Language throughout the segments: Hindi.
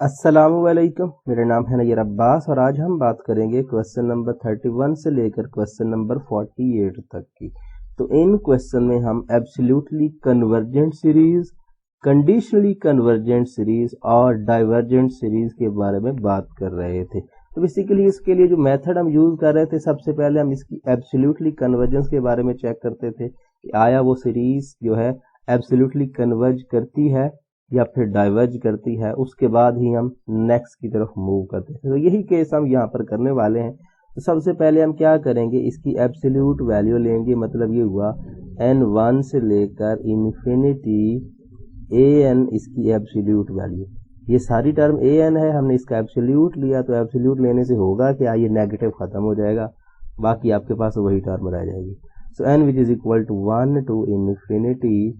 अस्सलामुअलैकुम, मेरा नाम है नैयर अब्बास और आज हम बात करेंगे क्वेश्चन नंबर 31 से लेकर क्वेश्चन नंबर 48 तक की। तो इन क्वेश्चन में हम absolutely convergent series, conditionally convergent series और डाइवर्जेंट सीरीज के बारे में बात कर रहे थे। तो बेसिकली इसके लिए जो मेथड हम यूज कर रहे थे, सबसे पहले हम इसकी एब्सोल्युटली कन्वर्जेंस के बारे में चेक करते थे कि आया वो सीरीज जो है एब्सोल्युटली कन्वर्ज करती है या फिर डाइवर्ज करती है। उसके बाद ही हम नेक्स्ट की तरफ मूव करते हैं। तो यही केस हम यहाँ पर करने वाले हैं। तो सबसे पहले हम क्या करेंगे, इसकी एब्सोल्यूट वैल्यू लेंगे। मतलब ये हुआ n1 से लेकर इन्फिनिटी an इसकी एब्सोल्यूट वैल्यू। ये सारी टर्म an है, हमने इसका एब्सोल्यूट लिया। तो एब्सोल्यूट लेने से होगा क्या, ये नेगेटिव खत्म हो जाएगा, बाकी आपके पास वही टर्म रह जाएगी। So n which is equal to 1 to infinity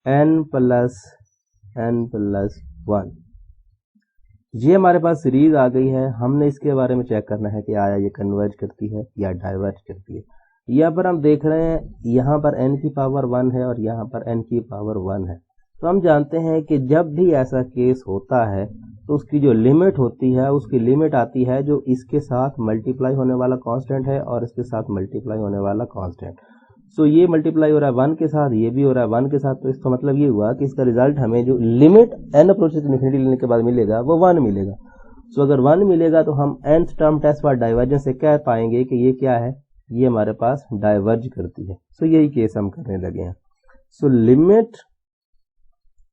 n plus 1। ये हमारे पास सीरीज आ गई है। हमने इसके बारे में चेक करना है कि आया ये कन्वर्ज करती है या डाइवर्ज करती है। यहाँ पर हम देख रहे हैं, यहाँ पर n की पावर 1 है और यहाँ पर n की पावर 1 है। तो हम जानते हैं कि जब भी ऐसा केस होता है तो उसकी जो लिमिट होती है, उसकी लिमिट आती है जो इसके साथ मल्टीप्लाई होने वाला कांस्टेंट है और इसके साथ मल्टीप्लाई होने वाला कांस्टेंट। सो ये मल्टीप्लाई हो रहा है 1 के साथ, ये भी हो रहा है 1 के साथ। तो इसका मतलब ये हुआ कि इसका रिजल्ट हमें जो लिमिट n अप्रोचेस इन्फिनिटी लेने के बाद मिलेगा वो 1 मिलेगा। सो अगर 1 मिलेगा तो हम nth term test for divergence से कह पाएंगे कि ये क्या है, ये हमारे पास डाइवर्ज करती है। सो यही केस हम करने लगे हैं। So limit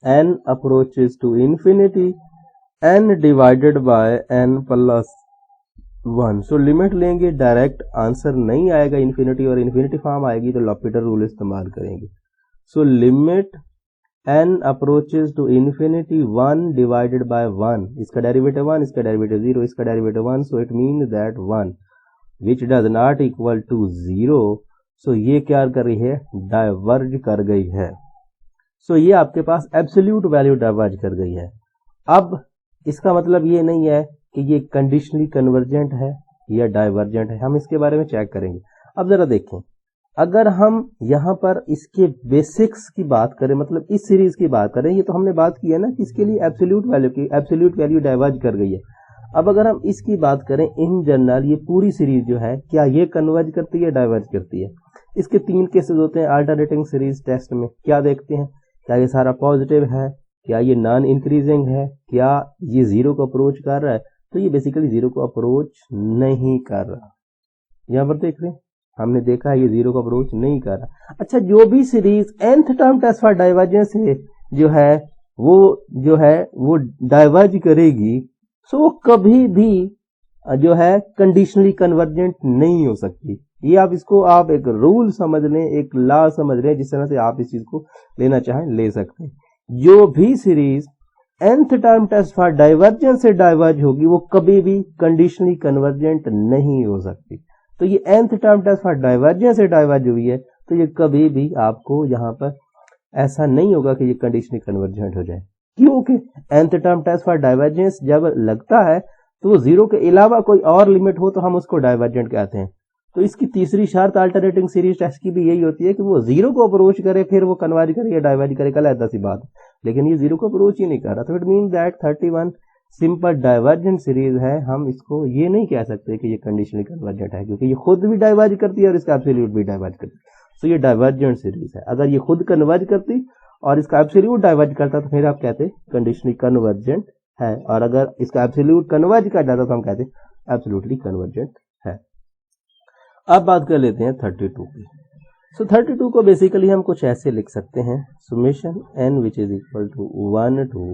n approaches to infinity n divided by n plus 1। So limit लेंगे, डायरेक्ट आंसर नहीं आएगा इन्फिनिटी और इन्फिनिटी फॉर्म आएगी तो लॉपिटर रूल इस्तेमाल करेंगे। So limit n approaches to infinity 1 divided by 1, इसका डेरिवेटिव 1, इसका डेरिवेटिव 0, इसका derivative 1। So it mean that 1 which does not equal to 0। सो ये क्या कर रही है, डाइवर्ज कर गई है। सो ये आपके पास एब्सोल्यूट वैल्यू डाइवर्ज कर गई है। अब इसका मतलब ये नहीं है कि ये कंडीशनली कन्वर्जेंट है या डाइवर्जेंट है, हम इसके बारे में चेक करेंगे। अब जरा देखें, अगर हम यहाँ पर इसके बेसिक्स की बात करें, मतलब इस सीरीज की बात करें, ये तो हमने बात की है ना कि इसके लिए एब्सोल्यूट वैल्यू की एब्सोल्यूट वैल्यू डाइवर्ज कर गई है। अब अगर हम इसकी बात करें इन जनरल, ये पूरी सीरीज जो है क्या ये कन्वर्ज करती है, डाइवर्ज करती है। इसके 3 केसेस होते हैं अल्टरनेटिंग सीरीज टेस्ट में। क्या देखते हैं, क्या ये सारा पॉजिटिव है, क्या ये नॉन इंक्रीजिंग है, क्या ये 0 को अप्रोच कर रहा है। तो ये बेसिकली 0 को अप्रोच नहीं कर रहा। यहाँ पर देख रहे हैं, हमने देखा है ये 0 को अप्रोच नहीं कर रहा। अच्छा, जो भी series nth term test for divergence है जो है वो डाइवर्ज करेगी, सो वो कभी भी जो है कंडीशनली कन्वर्जेंट नहीं हो सकती। ये आप एक रूल समझ लें, एक लॉ समझ लें, जिस तरह से आप इस चीज को लेना चाहें ले सकते हैं। जो भी series nth term test for divergence से डाइवर्ज होगी वो कभी भी कंडीशनली कन्वर्जेंट नहीं हो सकती। तो ये nth term test for divergence से डाइवर्ज हुई है, तो ये कभी भी आपको यहाँ पर ऐसा नहीं होगा कि ये कंडीशनली कन्वर्जेंट हो जाए, क्योंकि nth term test for divergence जब लगता है तो वो 0 के अलावा कोई और लिमिट हो तो हम उसको डाइवर्जेंट कहते हैं। तो इसकी तीसरी शर्त अल्टरनेटिंग सीरीज टेस्ट की भी यही होती है कि वो 0 को अप्रोच करे, फिर वो कन्वर्ज करे या डाइवर्ज करे, कल ऐसा सी बात। लेकिन ये 0 को अप्रोच ही नहीं कर रहा, तो it mean that 31 simple divergent series है। हम इसको ये नहीं कह सकते कि ये कंडीशनली कन्वर्जेंट है, क्योंकि ये खुद भी डाइवर्ज करती है और इसका एब्सोल्यूट भी डाइवर्ज करती है। तो ये डाइवर्जेंट सीरीज है। अगर ये खुद कन्वर्ज करती और इसका एब्सोल्यूट डाइवर्ज करता तो फिर आप कहते कंडीशनली कन्वर्जेंट है, और अगर इसका एब्सोल्यूट कन्वर्ज कर जाता तो हम कहते एब्सोल्युटली कन्वर्जेंट है। अब बात कर लेते हैं 32 की। सो 32 को बेसिकली हम कुछ ऐसे लिख सकते हैं, summation n which is equal to 1 to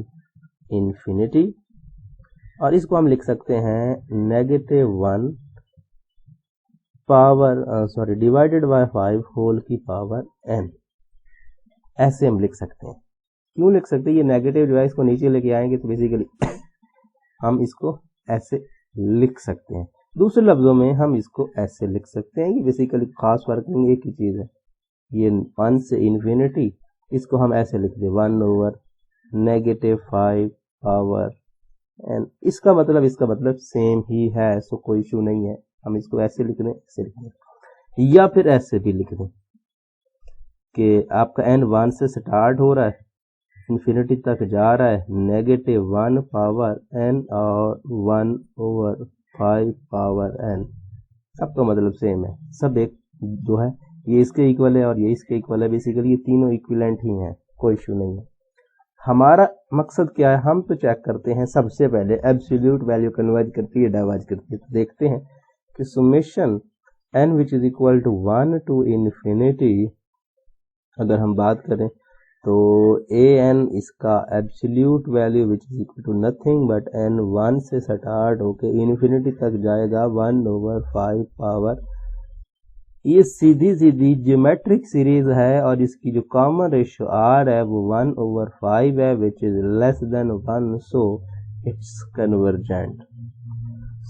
infinity, और इसको हम लिख सकते हैं -1 पावर डिवाइडेड बाय 5 होल की पावर n। ऐसे हम लिख सकते हैं। क्यों लिख सकते हैं, ये नेगेटिव जो है इसको नीचे लेके आएंगे तो बेसिकली हम इसको ऐसे लिख सकते हैं। दूसरे लफ्जों में हम इसको ऐसे लिख सकते हैं। ये बेसिकली खास वर्किंग एक ही चीज है, ये 1 से इन्फिनिटी, इसको हम ऐसे लिख दें 1 ओवर -5 पावर n। इसका मतलब सेम ही है, सो कोई इशू नहीं है। हम इसको ऐसे लिख दें, ऐसे लिख दें, या फिर ऐसे भी लिख दें कि आपका n 1 से स्टार्ट हो रहा है इन्फिनिटी तक जा रहा है, -1 पावर n और 1/5 पावर n, सबका मतलब सेम है, सब एक जो है ये इसके इक्वल है और ये इसके इक्वल है, बेसिकली ये तीनों इक्विवेलेंट ही हैं, कोई इश्यू नहीं है। हमारा मकसद क्या है, हम तो चेक करते हैं सबसे पहले एब्सोल्यूट वैल्यू कन्वर्ज करती है डाइवर्ज करती है, तो देखते हैं कि summation n which is equal to 1 to infinity, अगर हम बात करें तो an इसका absolute value which is equal to nothing but n 1 से स्टार्ट होके इन्फिनिटी तक जाएगा 1/5 पावर, ये सीधी सीधी ज्योमेट्रिक सीरीज है और इसकी जो कॉमन रेशियो r है वो 1/5 है which is less than 1, so it's convergent.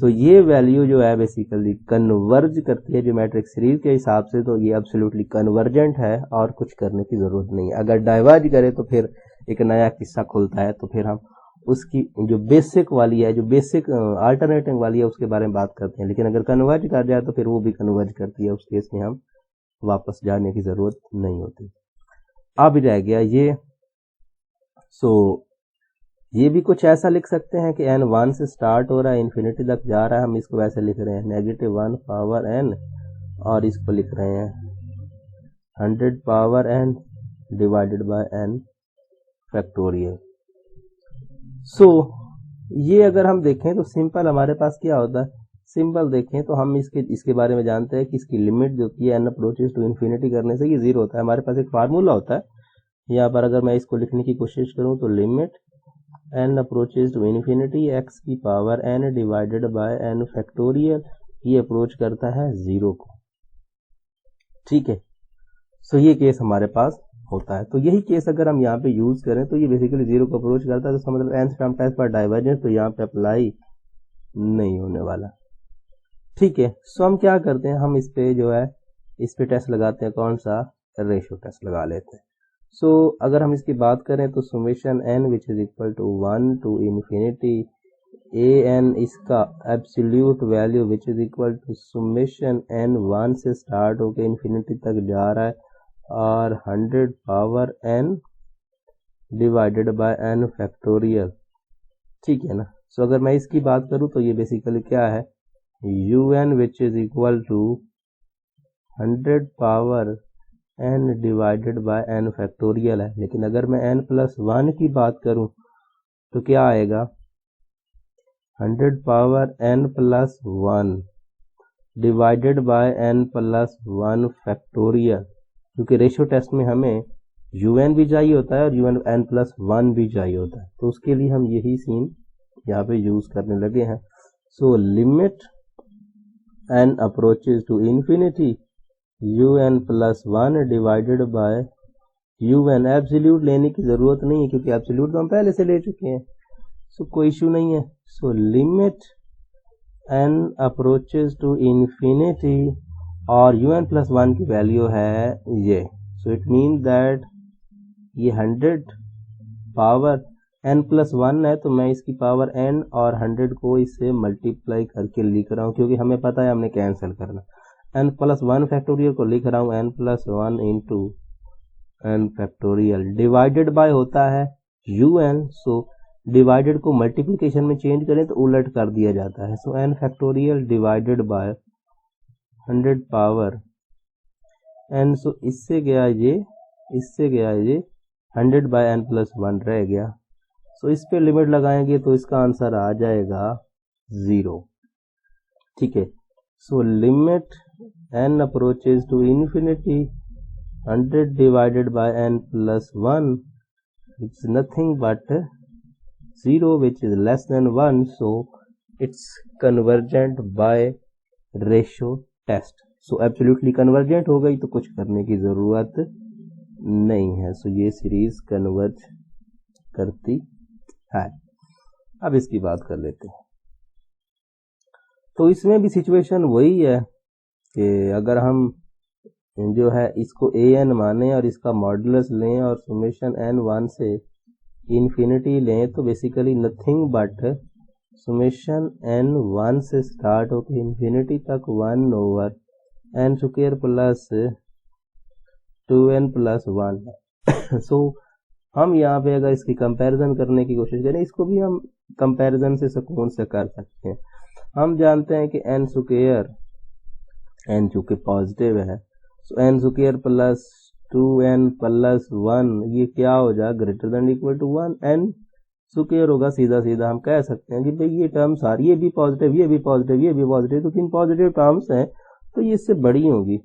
So ये वैल्यू जो है बेसिकली कन्वर्ज करती है ज्योमेट्रिक सीरीज के हिसाब से, तो ये एब्सोल्युटली कन्वर्जेंट है और कुछ करने की जरूरत नहीं है। अगर डाइवर्ज करे तो फिर एक नया किस्सा खुलता है, तो फिर हम उसकी जो बेसिक वाली है, जो बेसिक अल्टरनेटिंग वाली है उसके बारे में बात करते हैं, लेकिन अगर कन्वर्ज कर जाए तो फिर वो भी कन्वर्ज करती है, उस केस में हम वापस जाने की जरूरत नहीं होती। अब रह गया ये, सो ये भी कुछ ऐसा लिख सकते हैं कि n 1 से स्टार्ट हो रहा है, इन्फिनिटी तक जा रहा है, हम इसको वैसे लिख रहे हैं -1 पावर n और इसको लिख रहे हैं 100 power n divided by n factorial. So ये अगर हम देखें तो सिंपल हमारे पास क्या होता है, सिंपल देखें तो हम इसके बारे में जानते हैं कि इसकी लिमिट जो होती है n अप्रोचेस टू इन्फिनिटी करने से ये 0 होता है। हमारे पास एक फार्मूला होता है, यहाँ पर अगर मैं इसको लिखने की कोशिश करूँ तो limit n approaches to infinity x की power n divided by n factorial, ये अप्रोच करता है 0 को, ठीक है। सो ये केस हमारे पास होता है, तो यही केस अगर हम यहाँ पे यूज करें तो ये बेसिकली 0 को अप्रोच करता है, तो इसका मतलब nth टर्म टेस्ट पर डाइवर्जेंस तो यहाँ पे अप्लाई नहीं होने वाला, ठीक है। सो हम क्या करते हैं, हम इस पे जो है इस पे टेस्ट लगाते हैं, कौन सा, रेशियो टेस्ट लगा लेते हैं। सो अगर हम इसकी बात करें तो summation n which is equal to 1 to infinity an इसका absolute value which is equal to summation n 1 से स्टार्ट होकर इन्फिनिटी तक जा रहा है और 100 power n divided by n factorial, ठीक है ना। सो अगर मैं इसकी बात करूं तो ये बेसिकली क्या है, un which is equal to 100 power n divided by n factorial है, लेकिन अगर मैं n+1 की बात करूं तो क्या आएगा 100 power n+1 divided by n+1 factorial, क्योंकि रेशियो टेस्ट में हमें un भी चाहिए होता है और n+1 भी चाहिए होता है, तो उसके लिए हम यही सीन यहाँ पे यूज करने लगे हैं। So limit n approaches to infinity un+1 divided by un, absolute लेने की जरूरत नहीं है क्योंकि एब्सोल्यूट तो हम पहले से ले चुके हैं, सो कोई इशू नहीं है। So limit n approaches to infinity और un+1 की वैल्यू है ये, सो इट मीन दैट ये 100 पावर n+1 है, तो मैं इसकी पावर n और 100 को इससे मल्टीप्लाई करके लिख रहा हूँ, क्योंकि हमें पता है हमने कैंसिल करना। n+1 फैक्टोरियल को लिख रहा हूँ n+1 into n factorial, divided by होता है un, सो डिवाइडेड को मल्टीप्लिकेशन में चेंज करें तो उलट कर दिया जाता है, सो n factorial divided bye 100 power n, सो इससे गया ये 100 बाय n+1 रह गया, सो इस पे लिमिट लगाएंगे तो इसका आंसर आ जाएगा 0, ठीक है। So limit n approaches to infinity 100 divided by n+1 it's nothing but 0 which is less than 1, so it's convergent by ratio test. So absolutely convergent हो गई तो कुछ करने की जरूरत नहीं है, सो ये सीरीज कन्वर्ज करती है। अब इसकी बात कर लेते हैं, तो इसमें भी सिचुएशन वही है कि अगर हम जो है इसको an माने और इसका मॉडुलस लें और सुमेशन n 1 से इन्फिनिटी लें, तो basically nothing but summation n 1 से स्टार्ट होकर इन्फिनिटी तक 1/n स्क्वायर प्लस 2n+1 सो हम यहाँ पे अगर इसकी कंपैरिजन करने की कोशिश करें, इसको भी हम कंपैरिजन से सुकून से कर सकते हैं। हम जानते हैं कि एन स्क्वायर, एन चूंकि पॉजिटिव है, so N square plus 2n plus 1 ये क्या हो जाए, greater than equal to 1 N square होगा। सीधा सीधा हम कह सकते हैं कि भाई ये टर्म सारी, ये भी पॉजिटिव, ये भी पॉजिटिव, ये भी पॉजिटिव, तो 3 पॉजिटिव टर्म्स हैं, तो ये इससे बड़ी होगी।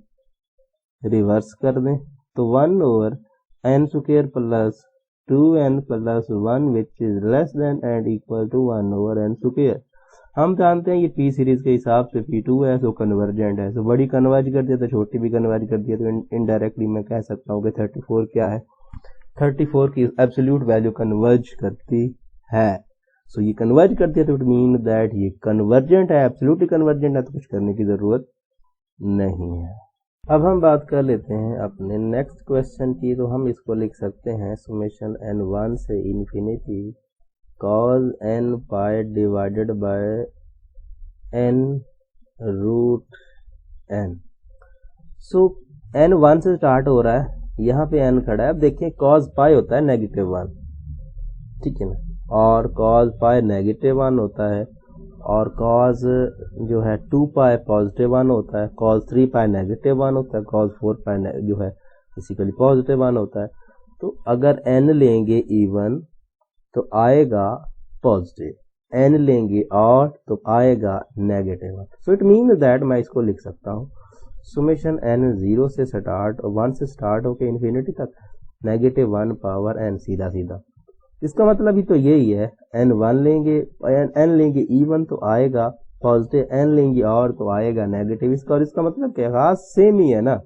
रिवर्स कर दें तो 1 over N square plus 2n plus 1 which is less than and equal to 1 over N square. हम जानते हैं ये पी सीरीज के हिसाब से P2 है, सो कन्वर्जेंट है, सो बड़ी कन्वर्ज कर दिया तो छोटी भी कन्वर्ज कर दिया, तो इनडायरेक्टली मैं कह सकता हूँ कि 34 क्या है, 34 की एब्सोल्यूट वैल्यू कन्वर्ज करती है। सो ये कन्वर्ज करती है तो इट मीन दैट ये कन्वर्जेंट है, एब्सोल्युटली कन्वर्जेंट है, तो कुछ करने की जरूरत नहीं है। अब हम बात कर लेते हैं अपने नेक्स्ट क्वेश्चन की, तो हम इसको लिख सकते हैं सुमेशन n1 से infinity cos n pi divided by n root n। So n1 से स्टार्ट हो रहा है, यहाँ पे n खड़ा है। अब देखिए cos पाई होता है -1, ठीक है ना, और cos पाई -1 होता है, और cos जो है 2 पाई +1 होता है, cos 3 पाई -1 होता है, cos 4 पाई जो है बेसिकली +1 होता है। तो अगर n लेंगे इवन तो आएगा पॉजिटिव, n लेंगे ऑड तो आएगा negative. So it mean that मैं इसको लिख सकता हूँ सुमेशन n 0 से स्टार्ट और 1 से स्टार्ट होकर इन्फिनिटी तक -1 पावर n, सीधा सीधा। इसका मतलब ही तो यही है, n1 लेंगे, n लेंगे इवन तो आएगा पॉजिटिव, n लेंगे और तो आएगा नेगेटिव। इसका और इसका मतलब क्या, खास सेम ही है ना।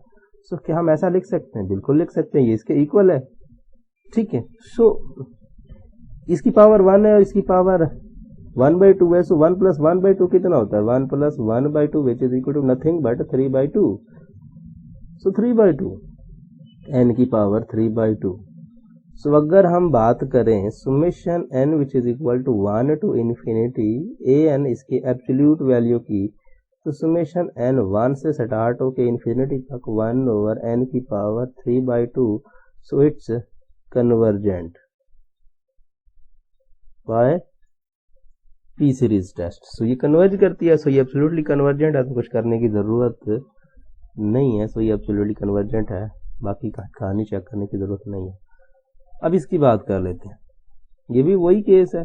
सो क्या हम ऐसा लिख सकते हैं? बिल्कुल लिख सकते हैं, ये इसके इक्वल है, ठीक है। सो इसकी पावर 1 है और इसकी पावर 1/2 है, सो 1 + 1/2 कितना होता है, 1 + 1/2 which is equal to nothing but 3/2। So 3/2, n की पावर 3/2। सो अगर हम बात करें summation n which is equal to 1 to infinity an इसकी एब्सोल्यूट वैल्यू की, तो सुमेशन n 1 से स्टार्ट होके इन्फिनिटी तक 1 ओवर n की power 3/2। So it's convergent by P series test. So ये कन्वर्ज करती है, सो ये एब्सोल्युटली कन्वर्जेंट है, तो कुछ करने की जरूरत नहीं है। सो ये एब्सोल्युटली कन्वर्जेंट है, बाकी कहानी चेक करने की जरूरत नहीं है। अब इसकी बात कर लेते हैं, ये भी वही केस है,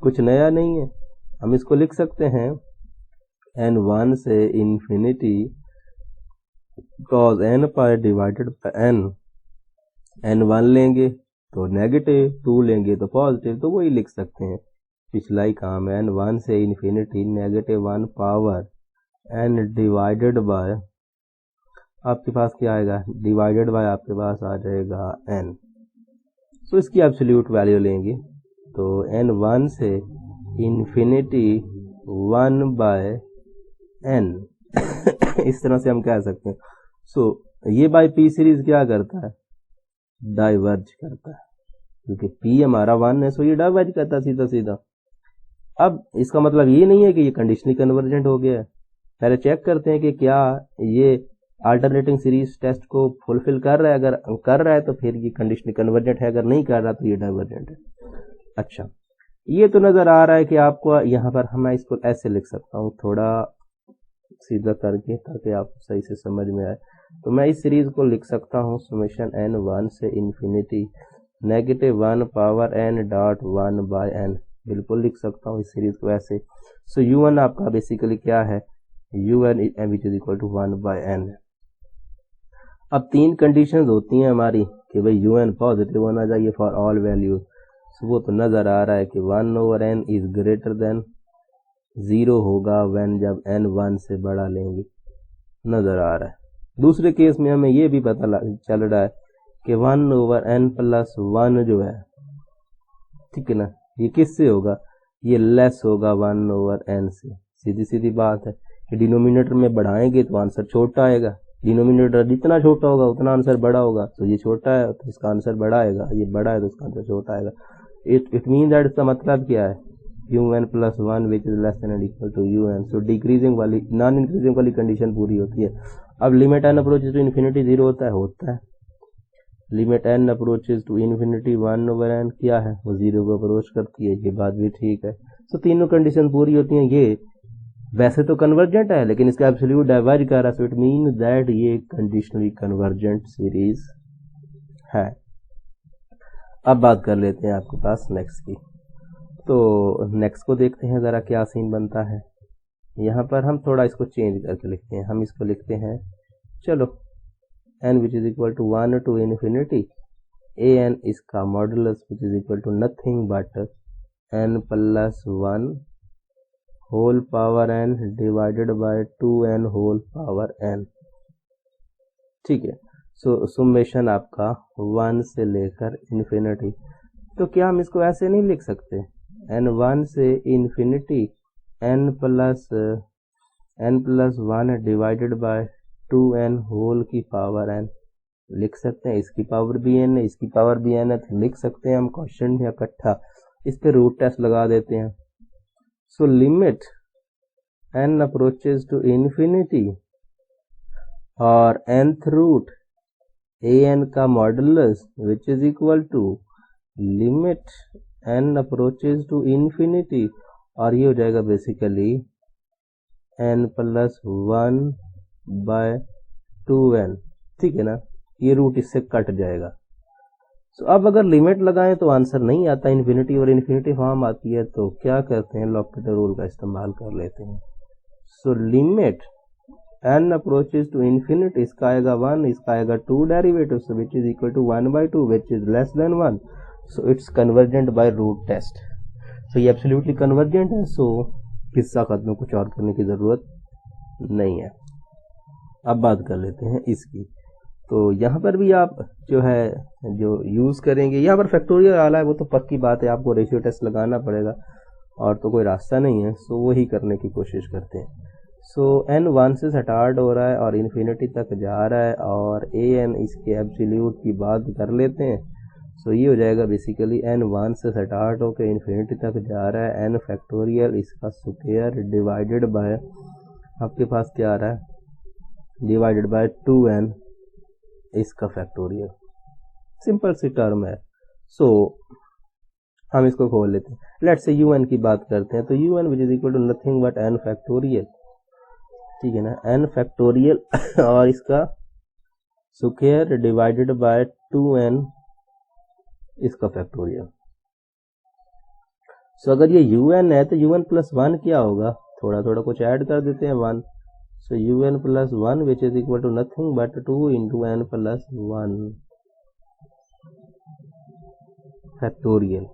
कुछ नया नहीं है। हम इसको लिख सकते हैं n1 से infinity cos n pi divided by n, n1 लेंगे तो नेगेटिव, 2 लेंगे तो पॉजिटिव, तो वही लिख सकते हैं, पिछला ही काम है। n1 से infinity -1 power n divided bye, आपके पास क्या आएगा, डिवाइडेड बाय आपके पास आ जाएगा n। तो इसकी एब्सोल्यूट वैल्यू लेंगे तो n1 से इन्फिनिटी 1/n इस तरह से हम कह सकते हैं। सो ये बाय पी सीरीज क्या करता है, डाइवर्ज करता है, क्योंकि p हमारा 1 है, सो ये डाइवर्ज करता है सीधा सीधा। अब इसका मतलब ये नहीं है कि ये कंडीशनली कन्वर्जेंट हो गया है, पहले चेक करते हैं कि क्या ये अल्टरनेटिंग सीरीज टेस्ट को फुलफिल कर रहा है। अगर कर रहा है तो फिर ये कंडीशनली कन्वर्जेंट है, अगर नहीं कर रहा तो ये डाइवर्जेंट है। अच्छा, ये तो नजर आ रहा है कि आपको यहाँ पर हम इसको ऐसे लिख सकता हूँ, थोड़ा सीधा करके, ताकि आपको सही से समझ में आए। तो मैं इस सीरीज को लिख सकता हूँ सुमेशन n1 से infinity -1 power n dot 1/n, बिल्कुल लिख सकता हूँ इस सीरीज को ऐसे। सो u1 आपका बेसिकली क्या है, un which is equal to 1/n। अब 3 कंडीशंस होती हैं हमारी कि भाई un पॉजिटिव होना चाहिए फॉर ऑल वैल्यू। वो तो नजर आ रहा है कि 1 over n is greater then 0 होगा व्हेन जब n 1 से बड़ा लेंगे, नजर आ रहा है। दूसरे केस में हमें ये भी पता चल रहा है कि 1 ओवर n प्लस 1 जो है, ठीक है ना, ये किससे होगा, ये लेस होगा 1 ओवर n से। सीधी सीधी बात है कि डिनोमिनेटर में बढ़ाएंगे तो आंसर छोटा आएगा, डिनोमिनेटर जितना छोटा होगा उतना आंसर बड़ा होगा। तो ये छोटा है तो इसका आंसर बड़ा आएगा, ये बड़ा है तो इसका आंसर छोटा आएगा। इट मीन दैट इसका मतलब क्या है, un plus 1 which is less than and equal to un। So decreasing वाली, नॉन इंक्रीजिंग वाली कंडीशन पूरी होती है। अब limit n approaches to infinity 0 होता है limit n approaches to infinity 1/n क्या है, वो 0 को अप्रोच करती है, ये बात भी ठीक है। तो तीनों कंडीशन पूरी होती हैं। ये वैसे तो कन्वर्जेंट है लेकिन इसका एब्सोल्यूट डाइवर्ज कर रहा है, सो इट मीन दैट ये कंडीशनली कन्वर्जेंट सीरीज है। अब बात कर लेते हैं आपके पास नेक्स्ट की। तो नेक्स्ट को देखते हैं ज़रा क्या सीन बनता है। यहाँ पर हम थोड़ा इसको चेंज करके लिखते हैं। हम इसको लिखते हैं, चलो n which is equal to 1 to infinity A N इसका modulus which is equal to nothing but n plus 1 whole power n divided by 2n whole power n। ठीक है, सो सुमेशन आपका 1 से लेकर इन्फिनिटी। तो क्या हम इसको ऐसे नहीं लिख सकते, n1 से infinity n plus 1 divided by 2n whole की पावर n लिख सकते हैं। इसकी पावर भी n है, इसकी पावर भी n है, तो लिख सकते हैं हम क्वेश्चन में इकट्ठा। इस पे रूट टेस्ट लगा देते हैं। So limit n approaches to infinity और nth रूट an का modulus which is equal to limit n approaches to infinity, और ये हो जाएगा basically n plus 1 bye 2n। ठीक है ना, ये रूट इससे कट जाएगा। सो अब अगर लिमिट लगाएं तो आंसर नहीं आता, इन्फिनिटी और इन्फिनिटी फॉर्म आती है, तो क्या करते हैं, लॉपिटल रूल का इस्तेमाल कर लेते हैं। So limit n approaches to infinity, इसका आएगा 1, इसका आएगा 2 derivative which is equal to 1/2 which is less than 1। So it's convergent by root test. तो ये एब्सोल्युटली कन्वर्जेंट है, सो किस्सा खत्म, कुछ और करने की जरूरत नहीं है। अब बात कर लेते हैं इसकी। तो यहाँ पर भी आप जो यूज करेंगे, यहाँ पर फैक्टोरियल आला है, वो तो पक्की बात है, आपको रेशियो टेस्ट लगाना पड़ेगा और तो कोई रास्ता नहीं है, सो वही करने की कोशिश करते हैं। सो n 1 से स्टार्ट हो रहा है और इन्फिनिटी तक जा रहा है, और an इसके एब्सोल्यूट की बात कर लेते हैं। सो ये हो जाएगा बेसिकली n 1 से स्टार्ट होकर इन्फिनिटी तक जा रहा है, n फैक्टोरियल इसका स्क्वायर डिवाइडेड बाय, आपके पास क्या आ रहा है, डिवाइडेड बाय 2n इसका फैक्टोरियल। सिंपल सी टर्म है। सो हम इसको खोल लेते हैं। लेट्स से un की बात करते हैं, तो un which is equal to nothing but n factorial. ठीक है ना, n फैक्टोरियल और इसका स्क्वायर डिवाइडेड बाय 2n इसका फैक्टोरियल। सो अगर ये un है तो un प्लस 1 क्या होगा, थोड़ा थोड़ा कुछ ऐड कर देते हैं 1। So un plus 1 which is equal to nothing but 2 into n plus 1 factorial,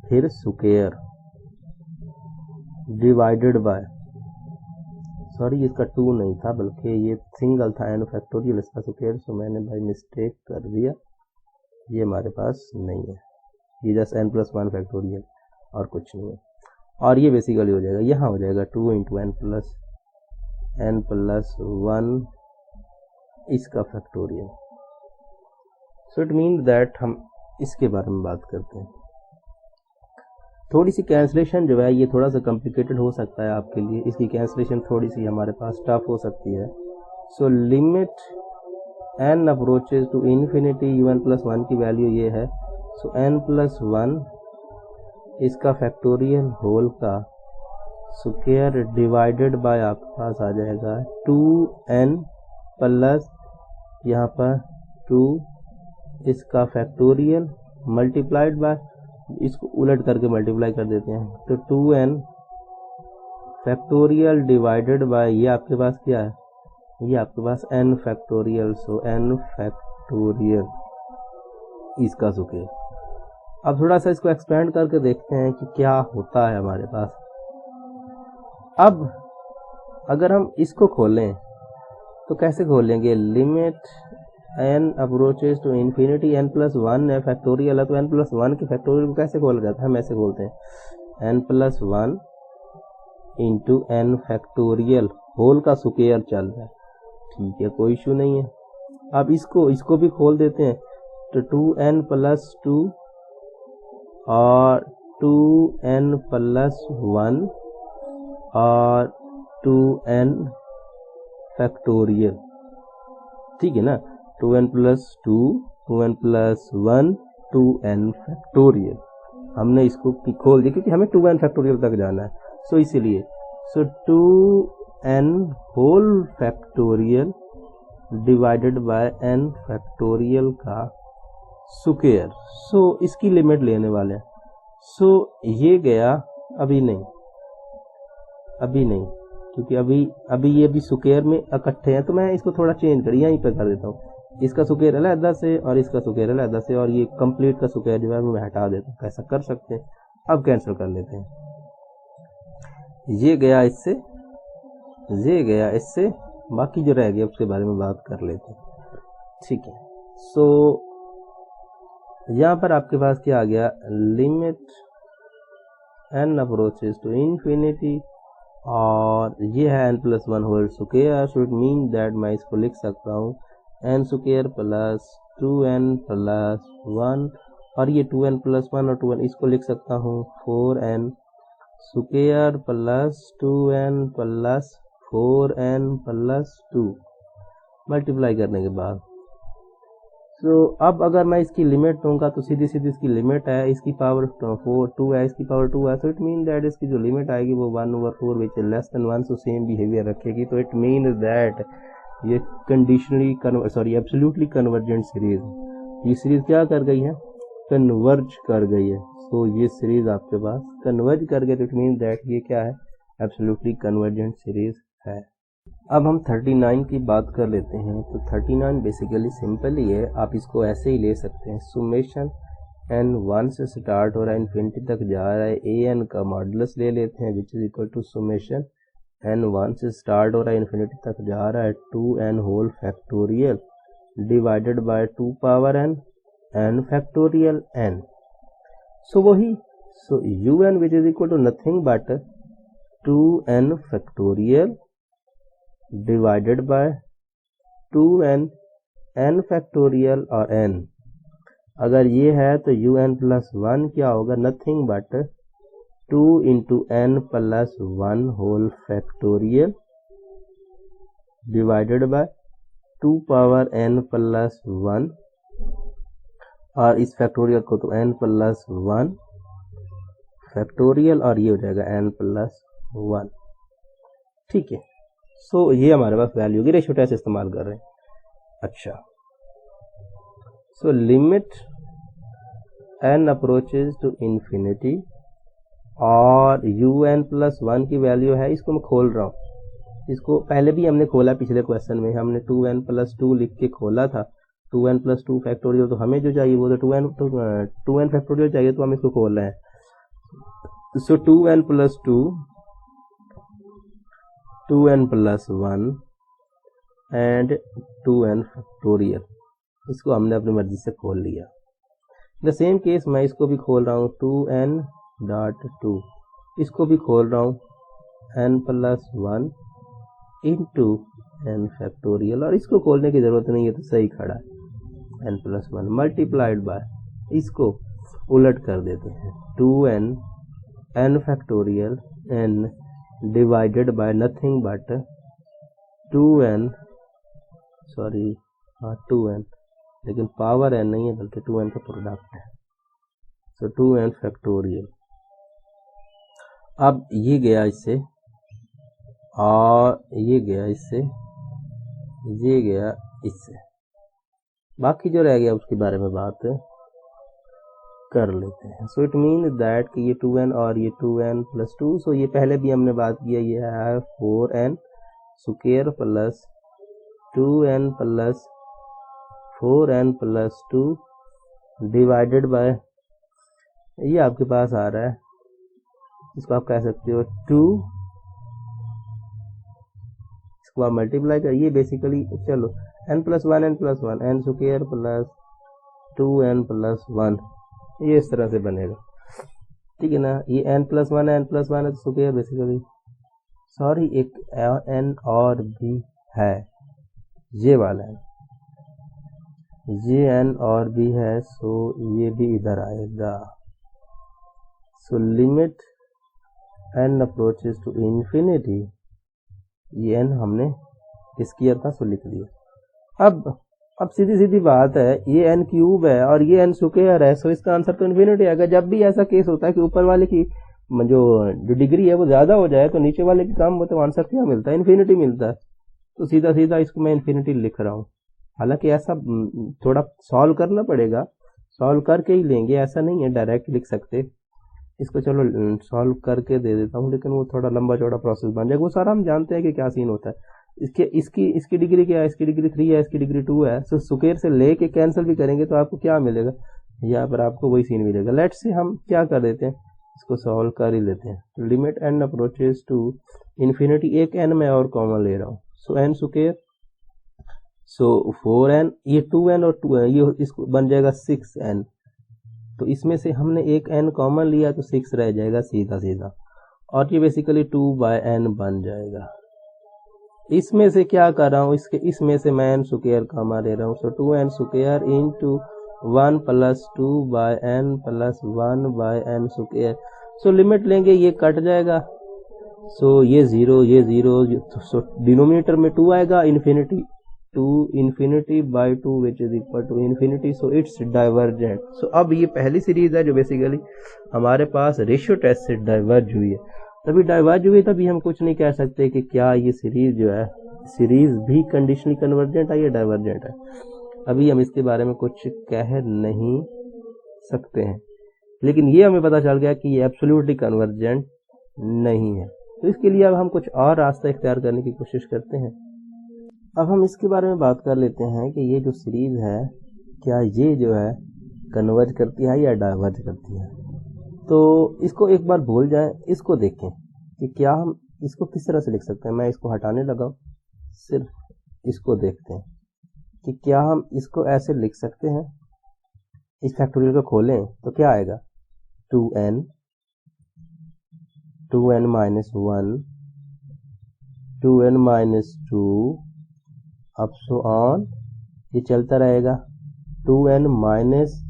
फिर स्क्वायर डिवाइडेड बाय, सॉरी इसका 2 नहीं था बल्कि ये सिंगल था n फैक्टोरियल, इसका स्क्वायर, सो मैंने बाय मिस्टेक कर दिया, ये हमारे पास नहीं है, ये जस्ट n प्लस 1 फैक्टोरियल और कुछ नहीं है। और ये बेसिकली हो जाएगा, यहाँ हो जाएगा 2 इंटू n प्लस 1 इसका factorial. So it mean that हम इसके बारे में बात करते हैं। थोड़ी सी कैंसलेशन जो है ये थोड़ा सा कॉम्प्लिकेटेड हो सकता है आपके लिए, इसकी कैंसलेशन थोड़ी सी हमारे पास टफ हो सकती है। So limit n approaches to infinity un plus 1 की वैल्यू ये है। सो n प्लस 1 इसका फैक्टोरियल होल का स्क्वायर डिवाइडेड बाय आपके पास आ जाएगा 2n प्लस यहाँ पर 2 इसका फैक्टोरियल मल्टीप्लाइड बाय, इसको उलट करके मल्टीप्लाई कर देते हैं, तो 2n फैक्टोरियल डिवाइडेड बाय ये आपके पास क्या है, ये आपके पास n फैक्टोरियल। सो n फैक्टोरियल इसका स्क्वायर। अब थोड़ा सा इसको एक्सपेंड करके देखते हैं कि क्या होता है हमारे पास। अब अगर हम इसको खोलें तो कैसे खोलेंगे, limit n approaches to infinity n plus 1 है, फैक्टोरियल है, तो n प्लस 1 के फैक्टोरियल को कैसे खोला जाता है, हम ऐसे खोलते हैं, n plus 1 into n factorial whole का स्क्वायर चल रहा है। ठीक है, कोई इशू नहीं है। अब इसको भी खोल देते हैं, तो 2n प्लस 2 और 2n प्लस 1 और 2n फैक्टोरियल। ठीक है ना, 2n plus 2, 2n plus 1, 2n factorial. हमने इसको खोल दिया क्योंकि हमें 2n फैक्टोरियल तक जाना है, सो इसीलिए 2n whole factorial divided by n factorial का स्क्वायर। सो इसकी लिमिट लेने वाले हैं। सो ये गया, अभी नहीं क्योंकि अभी ये भी स्क्वायर में इकट्ठे हैं, तो मैं इसको थोड़ा चेंज कर यहीं पे कर देता हूँ। इसका स्क्वायर अलग से और इसका स्क्वायर अलग से, और ये कंप्लीट का स्क्वायर जो है वो मैं हटा देता हूँ। कैसा कर सकते हैं, अब कैंसिल कर लेते हैं। ये गया इससे, ये गया इससे, बाकी जो रह गया उसके बारे में बात कर लेते हैं। ठीक है, सो यहाँ पर आपके पास क्या आ गया, limit n approaches to infinity, और ये है n plus 1 whole square. So it mean that मैं इसको लिख सकता हूँ n square plus 2n plus 1, और ये 2n प्लस 1 और 2n इसको लिख सकता हूँ 4n square plus 2n plus 4n plus 2 multiply करने के बाद। सो अब अगर मैं इसकी लिमिट दूंगा तो सीधी इसकी लिमिट है, इसकी पावर 2 है, इसकी पावर 2 है। सो इट मीन दैट इसकी जो लिमिट आएगी वो 1/4 विच is less than 1, so same behaviour रखेगी। तो इट मीन दैट ये कंडीशनली एब्सोल्युटली कन्वर्जेंट सीरीज, ये सीरीज क्या कर गई है, कन्वर्ज कर गई है। सो ये सीरीज आपके पास कन्वर्ज कर गई, तो इट मीन दैट ये क्या है, एब्सोल्युटली कन्वर्जेंट सीरीज है। अब हम 39 की बात कर लेते हैं। तो 39 बेसिकली सिंपल ही है, आप इसको ऐसे ही ले सकते हैं। सुमेशन n 1 से स्टार्ट हो रहा है, इन्फिनिटी तक जा रहा है, an का मॉडुलस ले लेते हैं which is equal to summation n 1 से स्टार्ट हो रहा है, इन्फिनिटी तक जा रहा है, 2n whole factorial divided by 2 power n, n factorial n। So वही, so un which is equal to nothing but 2n factorial divided by 2n n factorial और n। अगर ये है तो un प्लस 1 क्या होगा, nothing but 2 into n plus 1 whole factorial divided by 2 power n plus 1, और इस फैक्टोरियल को तो n प्लस 1 फैक्टोरियल, और ये हो जाएगा n प्लस 1। ठीक है, सो ये हमारे पास वैल्यू की रेशियो टेस्ट इस्तेमाल कर रहे हैं। अच्छा, so limit n approaches to infinity, और un प्लस 1 की वैल्यू है, इसको मैं खोल रहा हूँ। इसको पहले भी हमने खोला, पिछले क्वेश्चन में हमने 2n प्लस 2 लिख के खोला था। 2n प्लस 2 फैक्टोरियल, तो हमें जो चाहिए वो तो 2n फैक्टोरियल चाहिए, तो हम इसको खोल रहे हैं। सो 2n plus 2, 2n plus 1 and 2n factorial, इसको हमने अपनी मर्जी से खोल लिया। द सेम केस मैं इसको भी खोल रहा हूँ 2n डॉट 2, इसको भी खोल रहा हूँ n plus 1 into n factorial, और इसको खोलने की जरूरत नहीं है, तो सही खड़ा है। n प्लस 1 मल्टीप्लाइड बाय, इसको उलट कर देते हैं, 2n n factorial n divided bye nothing but 2n, sorry हाँ 2n, लेकिन पावर n नहीं है बल्कि 2n का प्रोडक्ट है। सो 2n फैक्टोरियल। अब ये गया इससे, और ये गया इससे, ये गया इससे, बाकी जो रह गया उसके बारे में बात कर लेते हैं। सो इट मीन दैट कि ये 2n और ये 2n प्लस 2, सो ये पहले भी हमने बात किया, ये है 4n square plus 2n plus 4n plus 2 divided by, ये आपके पास आ रहा है, इसको आप कह सकते हो 2, इसको आप मल्टीप्लाई कर, ये बेसिकली चलो n plus 1 n plus 1 n square plus 2n plus 1, ये इस तरह से बनेगा। ठीक है ना, ये n प्लस 1 n प्लस 1 है तो स्क्वायर बेसिकली, सॉरी एक n और भी है, ये वाला है, ये n और भी है, सो ये भी इधर आएगा। So limit n approaches to infinity, ये n हमने इस किया था, सो लिख दिया। अब अब सीधी सीधी बात है, ये n क्यूब है और ये n स्क्वायर है, सो इसका आंसर तो इन्फिनिटी आएगा। जब भी ऐसा केस होता है कि ऊपर वाले की जो डिग्री है वो ज्यादा हो जाए तो नीचे वाले की कम हो, तो आंसर क्या मिलता है? इन्फिनिटी मिलता है। तो सीधा सीधा इसको मैं इन्फिनिटी लिख रहा हूँ। हालांकि ऐसा थोड़ा सॉल्व करना पड़ेगा, सॉल्व करके ही लेंगे, ऐसा नहीं है डायरेक्ट लिख सकते इसको। चलो सॉल्व करके दे देता हूँ, लेकिन वो थोड़ा लंबा चौड़ा प्रोसेस बन जाएगा। वो सारा हम जानते हैं कि क्या सीन होता है। इसकी डिग्री क्या है? इसकी डिग्री 3 है, इसकी डिग्री 2 है। सो स्क्वायर से लेके कैंसिल भी करेंगे तो आपको क्या मिलेगा? यहाँ पर आपको वही सीन मिलेगा। लेट्स से हम क्या कर देते हैं, इसको सॉल्व कर ही लेते हैं। Limit n approaches to infinity, एक n मैं और कॉमन ले रहा हूँ, सो n स्क्वायर, सो 4n, ये 2n और 2 ये इसको बन जाएगा 6n। तो इसमें से हमने एक n कॉमन लिया तो 6 रह जाएगा सीधा सीधा, और ये बेसिकली 2/n बन जाएगा। इसमें से क्या कर रहा हूँ, इसमें से मैं n स्क्वायर कॉमन ले रहा हूँ, सो 2n square into 1 plus 2/n plus 1/n square. सो लिमिट लेंगे, ये कट जाएगा, सो ये 0 ये 0, सो डिनोमिनेटर में 2 आएगा, infinity 2 infinity by 2 which is equal to infinity, so it's divergent. सो अब ये पहली सीरीज है जो बेसिकली हमारे पास रेशियो टेस्ट से डाइवर्ज हुई है। तभी डाइवर्ज हुई, तभी हम कुछ नहीं कह सकते कि क्या ये सीरीज जो है, सीरीज भी कंडीशनली कन्वर्जेंट है या डाइवर्जेंट है। अभी हम इसके बारे में कुछ कह नहीं सकते हैं, लेकिन ये हमें पता चल गया कि ये एब्सोल्युटली कन्वर्जेंट नहीं है। तो इसके लिए अब हम कुछ और रास्ता इख्तियार करने की कोशिश करते हैं। अब हम इसके बारे में बात कर लेते हैं कि ये जो सीरीज है, क्या ये जो है कन्वर्ज करती है या डाइवर्ज करती है। तो इसको एक बार भूल जाएं, इसको देखें कि क्या हम इसको किस तरह से लिख सकते हैं। मैं इसको हटाने लगा हूं, सिर्फ इसको देखते हैं कि क्या हम इसको ऐसे लिख सकते हैं। इस फैक्टोरियल को खोलें तो क्या आएगा, 2n minus 1, 2n minus 2, up so on, ये चलता रहेगा। 2n माइनस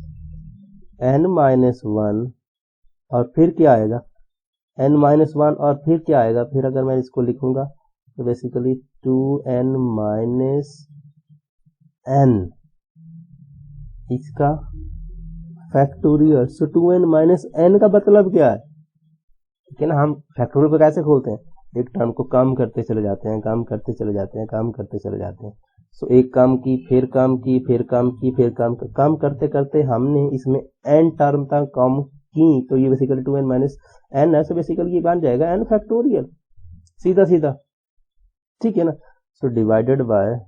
n माइनस 1, और फिर क्या आएगा, n माइनस 1, और फिर क्या आएगा, फिर अगर मैं इसको लिखूंगा तो बेसिकली 2n माइनस n, इसका फैक्टोरियल। सो 2n माइनस n का मतलब क्या है, ठीक है ना। हम फैक्टोरियल को कैसे खोलते हैं, एक टर्म को कम करते चले जाते हैं, कम करते चले जाते हैं, कम करते चले जाते हैं। सो एक कम की, फिर कम की, फिर कम की, फिर कम करते करते हमने इसमें n टर्म तक कम की, तो ये बेसिकली 2n माइनस n है। सो बेसिकली ये बन जाएगा n फैक्टोरियल, सीधा सीधा, ठीक है ना। सो डिवाइडेड बाय,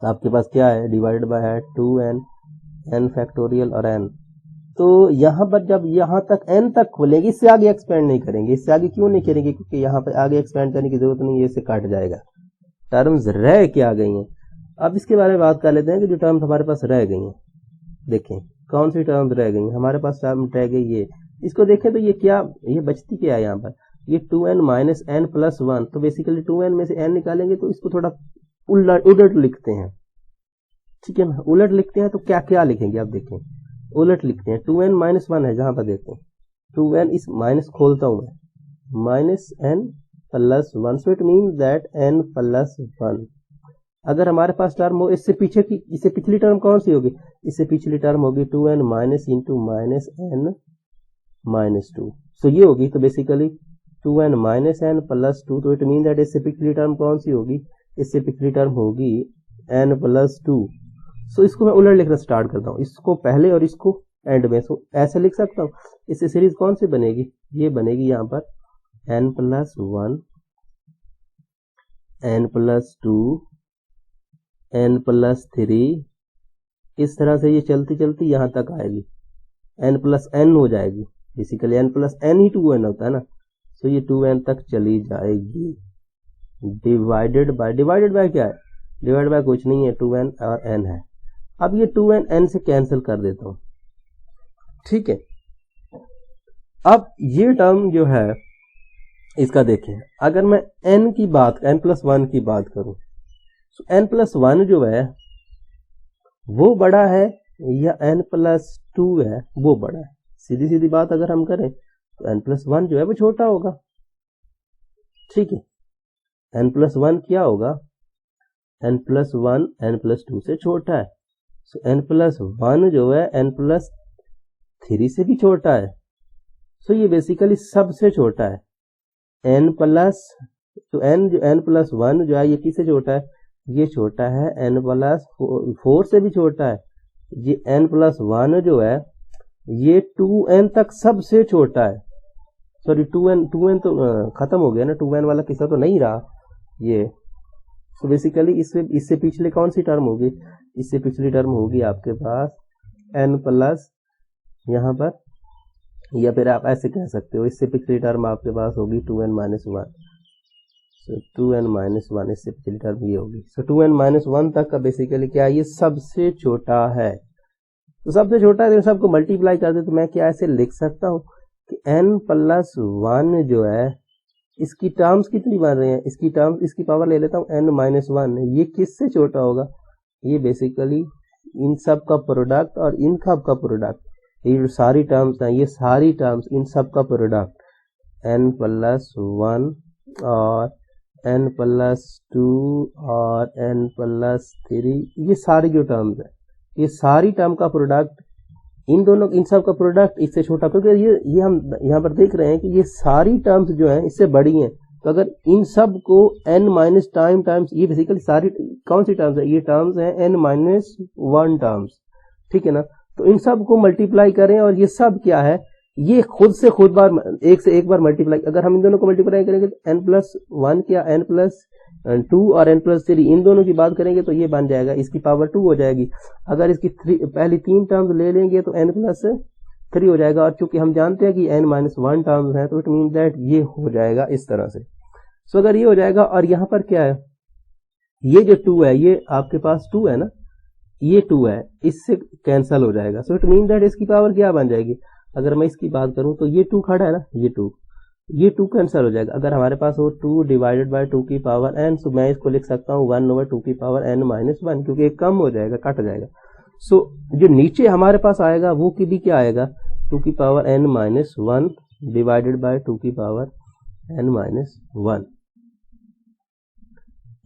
आपके पास क्या है, डिवाइडेड बाय है 2n, n फैक्टोरियल और n। तो यहाँ पर जब यहाँ तक n तक खोलेंगे, इससे आगे एक्सपेंड नहीं करेंगे। इससे आगे क्यों नहीं करेंगे, क्योंकि यहाँ पर आगे एक्सपेंड करने की जरूरत नहीं है, इससे कट जाएगा, टर्म्स रह के आ गई हैं। अब इसके बारे में बात कर लेते हैं कि जो टर्म्स हमारे पास रह गई हैं, देखें कौन सी टर्म्स रह गई हैं हमारे पास। टर्म रह गई ये, इसको देखें तो ये क्या, ये बचती क्या है यहाँ पर, ये 2n माइनस n प्लस 1। तो बेसिकली 2n में से n निकालेंगे तो इसको थोड़ा उलट लिखते हैं, ठीक है ना। उलट लिखते हैं तो क्या क्या लिखेंगे, आप देखें, उलट लिखते हैं। 2n माइनस 1 है, जहां पर देखें 2n, इस माइनस खोलता हूं मैं, minus n plus 1, so it mean that n plus 1। अगर हमारे पास टर्म हो इससे पीछे की, इससे पिछली टर्म कौन सी होगी, इससे पिछली टर्म होगी 2n minus into minus n minus 2, सो ये होगी। तो basically 2n minus n plus 2, तो इट मीन दैट इससे पिछली टर्म कौन सी होगी, इससे पिछली टर्म होगी n प्लस 2। सो इसको मैं उलट लिखना स्टार्ट करता हूँ, इसको पहले और इसको एंड में। सो ऐसे लिख सकता हूँ। इससे सीरीज कौन सी बनेगी, ये बनेगी यहाँ पर n plus 1, n plus 2, n plus 3, इस तरह से ये चलती चलती यहाँ तक आएगी, n प्लस n हो जाएगी। बेसिकली n प्लस n ही 2n होता है ना, सो ये 2n तक चली जाएगी। डिवाइडेड बाय क्या है, डिवाइड बाय कुछ नहीं है, 2n और n है। अब ये 2n n से कैंसिल कर देता हूं, ठीक है। अब ये टर्म जो है इसका देखें, अगर मैं n की बात, n प्लस 1 की बात करूं, तो n प्लस 1 जो है वो बड़ा है या n प्लस 2 है वो बड़ा है। सीधी सीधी बात अगर हम करें तो n प्लस 1 जो है वो छोटा होगा, ठीक है। n प्लस 1 क्या होगा, n+1 n+2 से छोटा है। सो n+1 जो है n+3 से भी छोटा है। सो ये बेसिकली सबसे छोटा है। तो n+1 जो है ये किससे छोटा है? ये छोटा है n+4 से भी छोटा है। ये n+1 जो है ये 2n तक सबसे छोटा है। सॉरी 2n तो खत्म हो गया ना, 2n वाला किस्सा तो नहीं रहा ये। तो बेसिकली इससे पिछले कौन सी टर्म होगी? इससे पिछली टर्म होगी आपके पास n+ यहाँ पर, या फिर आप ऐसे कह सकते हो इससे पिछली टर्म आपके पास होगी 2n-1। सो 2n-1 इससे पिछली टर्म ये होगी। सो 2n-1 तक का बेसिकली क्या है? ये सबसे छोटा है। तो सबसे छोटा है, तो सबको मल्टीप्लाई कर दे तो मैं क्या ऐसे लिख सकता हूँ कि n+1 जो है इसकी टर्म्स कितनी बन रही हैं? इसकी पावर ले लेता हूँ n-1। ये किससे छोटा होगा? ये बेसिकली इन सब का प्रोडक्ट और इन सब का प्रोडक्ट, ये जो सारी टर्म्स हैं, ये सारी टर्म्स इन सब का प्रोडक्ट n+1 और n+2 और n+3, ये सारी जो टर्म्स है, ये सारी टर्म का प्रोडक्ट इन सब का प्रोडक्ट इससे छोटा, क्योंकि ये हम यहाँ पर देख रहे हैं कि ये सारी टर्म्स जो हैं इससे बड़ी हैं। तो अगर इन सब को n- टाइम्स, ये बेसिकली सारी कौन सी टर्म्स है? ये टर्म्स हैं n-1 टर्म्स, ठीक है ना। तो इन सब को मल्टीप्लाई करें और ये सब क्या है? ये खुद से एक बार मल्टीप्लाई, अगर हम इन दोनों को मल्टीप्लाई करेंगे तो n+1 क्या n+2 और n+3 इन दोनों की बात करेंगे तो ये बन जाएगा, इसकी पावर 2 हो जाएगी। अगर इसकी पहली 3 टर्म्स ले लेंगे तो n+3 हो जाएगा, और चूंकि हम जानते हैं कि n-1 टर्म्स है तो इट मीन दैट ये हो जाएगा इस तरह से। सो अगर ये हो जाएगा, और यहाँ पर क्या है? ये जो 2 है, ये आपके पास 2 है ना, ये 2 है, इससे कैंसल हो जाएगा। सो इट मीन दैट इसकी पावर क्या बन जाएगी? अगर मैं इसकी बात करूं तो ये 2 खड़ा है ना, ये 2 कैंसिल हो जाएगा। अगर हमारे पास हो 2 डिवाइडेड बाय 2 की पावर n, सो मैं इसको लिख सकता हूँ 1/2 की पावर n-1, क्योंकि एक कम हो जाएगा, कट जाएगा। सो जो नीचे हमारे पास आएगा वो भी क्या आएगा? 2 की पावर n-1 डिवाइडेड बाय 2 की पावर n-1।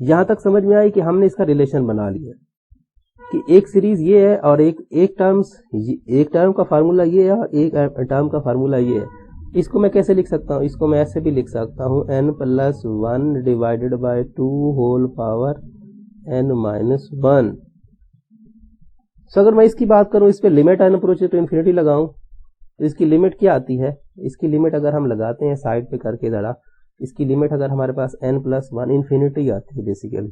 यहां तक समझ में आई कि हमने इसका रिलेशन बना लिया कि एक सीरीज ये है और एक टर्म का फार्मूला ये है और एक टर्म का फार्मूला ये है। इसको मैं कैसे लिख सकता हूँ? इसको मैं ऐसे भी लिख सकता हूँ n+1 divided by 2 whole power n-1। So अगर मैं इसकी बात करूँ, इस पे limit n approach to infinity लगाऊं तो इसकी लिमिट क्या आती है? इसकी लिमिट अगर हम लगाते हैं साइड पे करके जरा, इसकी लिमिट अगर हमारे पास n+1 इन्फिनिटी आती है बेसिकली,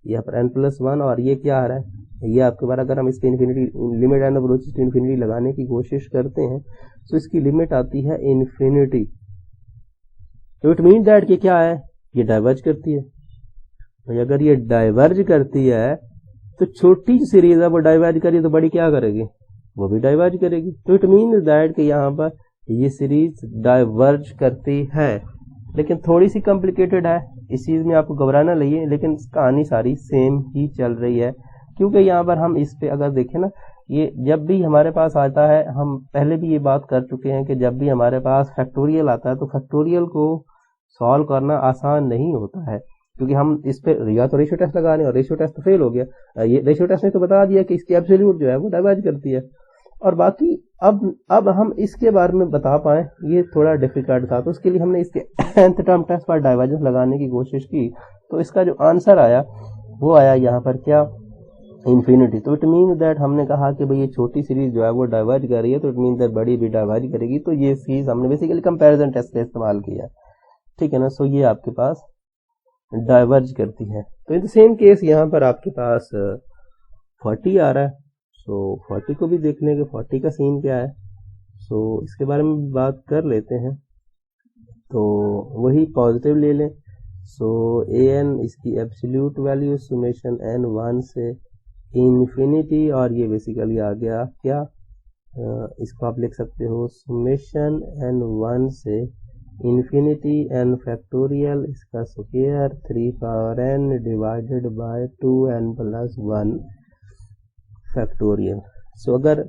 यहाँ पर n+1 और ये क्या आ रहा है? ये आपके बार अगर हम इसकी infinity limit n approach to infinity लगाने की कोशिश करते हैं तो इसकी लिमिट आती है इन्फिनिटी। तो इट मीन दैट कि क्या है? ये डाइवर्ज करती है। तो अगर ये डाइवर्ज करती है तो छोटी सीरीज है वो डाइवर्ज करेगी तो बड़ी क्या करेगी? वो भी डाइवर्ज करेगी। तो इट मीन दैट कि यहाँ पर ये सीरीज डाइवर्ज करती है, लेकिन थोड़ी सी कॉम्प्लिकेटेड है, इस चीज में आपको घबराना नहीं है, लेकिन कहानी सारी सेम ही चल रही है। क्योंकि यहाँ पर हम इस पे अगर देखें ना, ये जब भी हमारे पास आता है, हम पहले भी ये बात कर चुके हैं कि जब भी हमारे पास फैक्टोरियल आता है तो फैक्टोरियल को सॉल्व करना आसान नहीं होता है, क्योंकि हम इस पे या तो रेशियो टेस्ट लगा रहे हैं और रेशियो टेस्ट तो फेल हो गया। ये रेशियो टेस्ट ने तो बता दिया कि इसकी एब्सोल्यूट जो है वो डाइवर्ज करती है, और बाकी अब हम इसके बारे में बता पाए ये थोड़ा डिफिकल्ट था। तो उसके लिए हमने इसके nth टर्म टेस्ट पर डाइवर्जेंस लगाने की कोशिश की, तो इसका जो आंसर आया वो आया यहाँ पर क्या? इन्फिनिटी। तो इट मीन दैट हमने कहा कि भाई ये छोटी सीरीज जो है वो डाइवर्ज कर रही है, तो इट मीन दैट बड़ी भी डाइवर्ज करेगी। तो ये चीज हमने बेसिकली कंपैरिजन टेस्ट का इस्तेमाल किया, ठीक है ना। सो ये आपके पास डाइवर्ज करती है। तो इन द सेम केस यहाँ पर आपके पास 40 आ रहा है। सो 40 को भी देख लें कि 40 का सीन क्या है। सो इसके बारे में बात कर लेते हैं। तो वही पॉजिटिव ले लें। सो an इसकी एब्सोल्यूट वैल्यू सुमेशन n 1 से इन्फिनिटी, और ये बेसिकली आ गया क्या? इसको आप लिख सकते हो सुमेशन n 1 से इन्फिनिटी n फैक्टोरियल, इसका square 3 power n divided by 2n+1 factorial. So अगर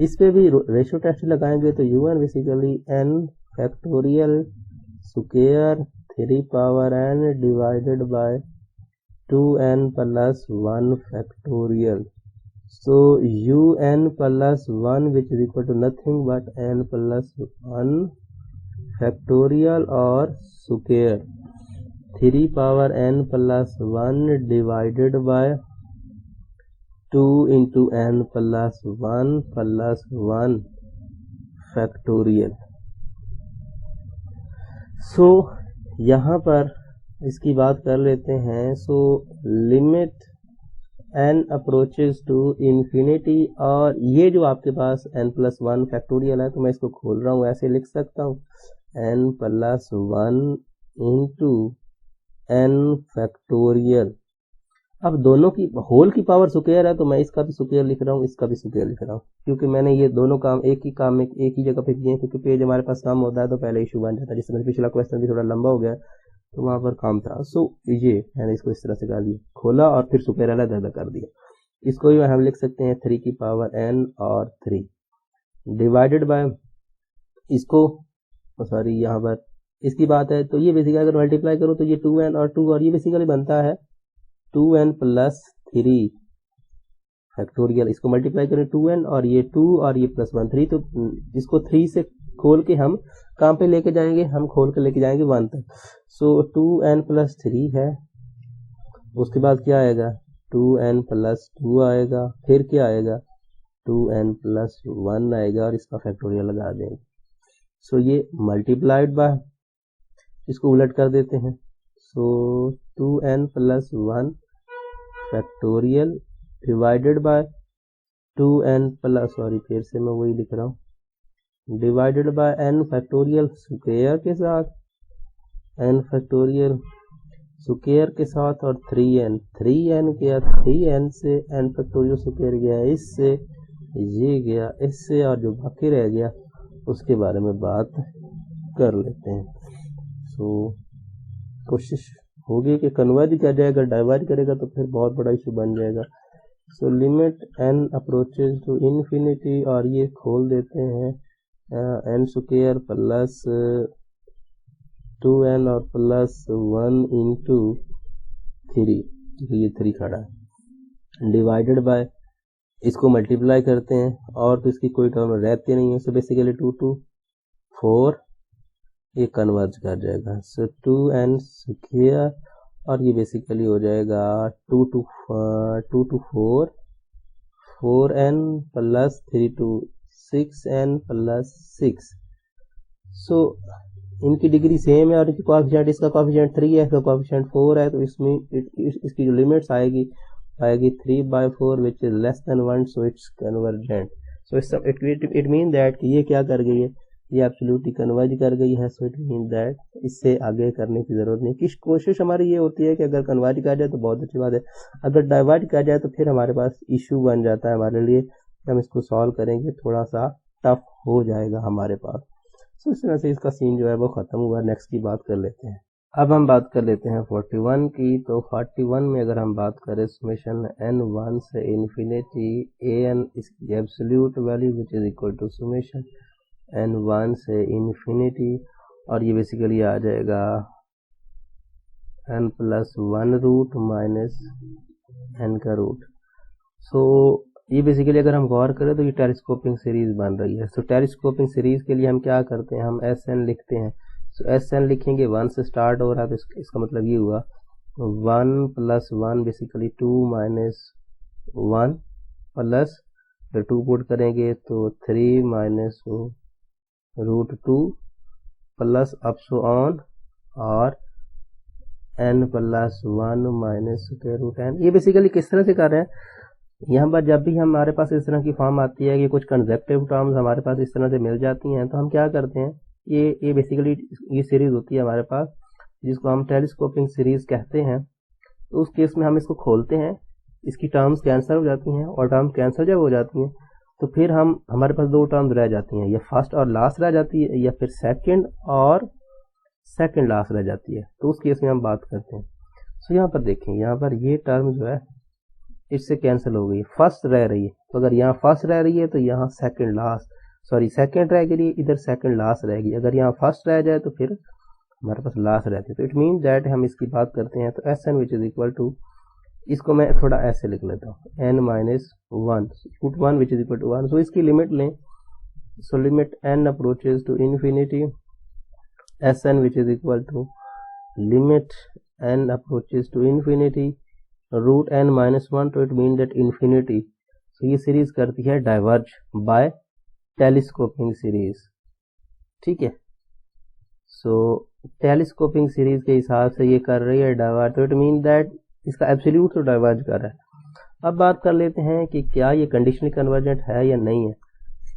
इस पे भी रेशियो टेस्ट लगाएंगे तो un basically n factorial square 3 power n divided by 2n plus 1 factorial. So un plus 1 which is equal to nothing but n plus 1 factorial or square 3 power n plus 1 divided by 2 into n plus 1 plus 1 factorial. So यहाँ पर इसकी बात कर लेते हैं. So limit n approaches to infinity, और ये जो आपके पास n प्लस 1 फैक्टोरियल है तो मैं इसको खोल रहा हूँ, ऐसे लिख सकता हूँ n plus 1 into n factorial. अब दोनों की होल की पावर स्क्वायर है तो मैं इसका भी स्क्वायर लिख रहा हूँ, इसका भी स्क्वायर लिख रहा हूँ, क्योंकि मैंने ये दोनों काम एक ही जगह पे किए हैं, क्योंकि पेज हमारे पास कम होता है तो पहले इशू बन जाता है. जिस तरह पिछला क्वेश्चन भी थोड़ा लंबा हो गया तो वहां पर काम था. सो ये मैंने इसको इस तरह से कर दिया, खोला और फिर स्क्वायर अलग अलग कर दिया. इसको भी हम लिख सकते हैं 3 की पावर n और 3 डिवाइडेड बाय इसको, सॉरी यहाँ पर इसकी बात है तो ये बेसिकली अगर मल्टीप्लाई करो तो ये 2n और 2 और ये बेसिकली बनता है 2n प्लस 3 फैक्टोरियल. इसको मल्टीप्लाई करें 2n और ये 2 और ये प्लस 1 3, तो इसको 3 से खोल के हम कहाँ पे लेके जाएंगे, हम खोल के लेके जाएंगे 1 तक. सो 2n प्लस 3 है, उसके बाद क्या आएगा 2n प्लस 2 आएगा, फिर क्या आएगा 2n प्लस 1 आएगा और इसका फैक्टोरियल लगा देंगे. सो ये मल्टीप्लाइड बाय, इसको उलट कर देते हैं. सो 2n plus 1 factorial divided by 2n plus, sorry फिर से मैं वही लिख रहा हूँ, divided by n factorial square के साथ, n फैक्टोरियल स्क्वायर के साथ और 3n गया, 3n से n फैक्टोरियल स्क्वायर गया, इससे ये गया, इससे, और जो बाकी रह गया उसके बारे में बात कर लेते हैं. सो कोशिश होगी कि कन्वर्ज किया जाएगा, डाइवर्ज करेगा तो फिर बहुत बड़ा इशू बन जाएगा. So limit n approaches to infinity, और ये खोल देते हैं n स्क्वायर प्लस 2n और प्लस 1 इंटू 3, ये 3 खड़ा है, डिवाइडेड बाय इसको मल्टीप्लाई करते हैं और तो इसकी कोई टर्म रहती नहीं है. सो बेसिकली 2 to 4 ये कन्वर्ज कर जाएगा. सो 2n स्क्वायर और ये बेसिकली हो जाएगा 2 to 4 4n plus 3 to 6n plus 6. सो इनकी डिग्री सेम है और इनकी कोएफिशिएंट, इसका कोएफिशिएंट 3 है, इसका कोएफिशिएंट 4 है, तो इसमें इसकी जो लिमिट्स आएगी 3/4 विच is less than 1, so it's convergent. So it mean that कि ये क्या कर गई है, ये एब्सोल्युटली कन्वर्ज कर गई है. सो इट मीन दैट इससे आगे करने की जरूरत नहीं. किस कोशिश हमारी ये होती है कि अगर कन्वर्ज कर जाए तो बहुत अच्छी बात है, अगर डाइवर्ज कर जाए तो फिर हमारे पास इशू बन जाता है हमारे लिए. हम इसको सॉल्व करेंगे थोड़ा सा टफ हो जाएगा हमारे पास. सो इस तरह से इसका सीन जो है वो खत्म हुआ. नेक्स्ट की बात कर लेते हैं. अब हम बात कर लेते हैं 41 की. तो 41 में अगर हम बात करें समेशन n1 से इन्फिनिटी an इसकी absolute value which is equal to summation n1 से इन्फिनिटी, और ये बेसिकली आ जाएगा n plus 1 root minus n का रूट. सो ये बेसिकली अगर हम गौर करें तो ये टेलीस्कोपिंग सीरीज बन रही है. सो टेलीस्कोपिंग सीरीज के लिए हम क्या करते हैं, हम Sn लिखते हैं. सो Sn लिखेंगे, 1 से स्टार्ट हो रहा है तो इसका मतलब ये हुआ 1 प्लस 1 बेसिकली 2 माइनस 1 प्लस फिर 2 पुट करेंगे तो 3 minus root 2 plus up so on और n plus 1 minus square root n. ये बेसिकली किस तरह से कर रहे हैं, यहाँ पर जब भी हमारे पास इस तरह की फॉर्म आती है कि कुछ कंसेप्टिव टर्म्स हमारे पास इस तरह से मिल जाती हैं तो हम क्या करते हैं, ये बेसिकली ये सीरीज होती है हमारे पास जिसको हम टेलीस्कोपिंग सीरीज कहते हैं. तो उस केस में हम इसको खोलते हैं, इसकी टर्म्स कैंसिल हो जाती हैं, और टर्म्स कैंसिल जब हो जाती हैं तो फिर हमारे पास 2 टर्म्स रह जाती हैं, या फर्स्ट और लास्ट रह जाती है या फिर सेकंड और सेकंड लास्ट रह जाती है. तो उस केस में हम बात करते हैं. सो यहाँ पर देखें, यहाँ पर ये टर्म जो है इससे कैंसिल हो गई, फर्स्ट रह रही है. तो अगर यहाँ फर्स्ट रह रही है तो यहाँ सेकंड रह गई, इधर सेकंड लास्ट रहेगी. अगर यहाँ फर्स्ट रह जाए तो फिर हमारे पास लास्ट रहती है. तो इट मीन दैट हम इसकी बात करते हैं तो Sn which is equal to इसको मैं थोड़ा ऐसे लिख लेता हूँ n minus one put one which is equal to one. So इसकी लिमिट लें, so limit n approaches to infinity S n which is equal to limit n approaches to infinity root n minus one, तो it mean that infinity. So ये सीरीज करती है डाइवर्ज बाय टेलीस्कोपिंग सीरीज, ठीक है। सो टेलीस्कोपिंग सीरीज के हिसाब से ये कर रही है डाइवर्ज, तो इट मीन दैट इसका एब्सोल्यूट तो डाइवर्ज कर रहा है। अब बात कर लेते हैं कि क्या ये कंडीशनली कन्वर्जेंट है या नहीं है।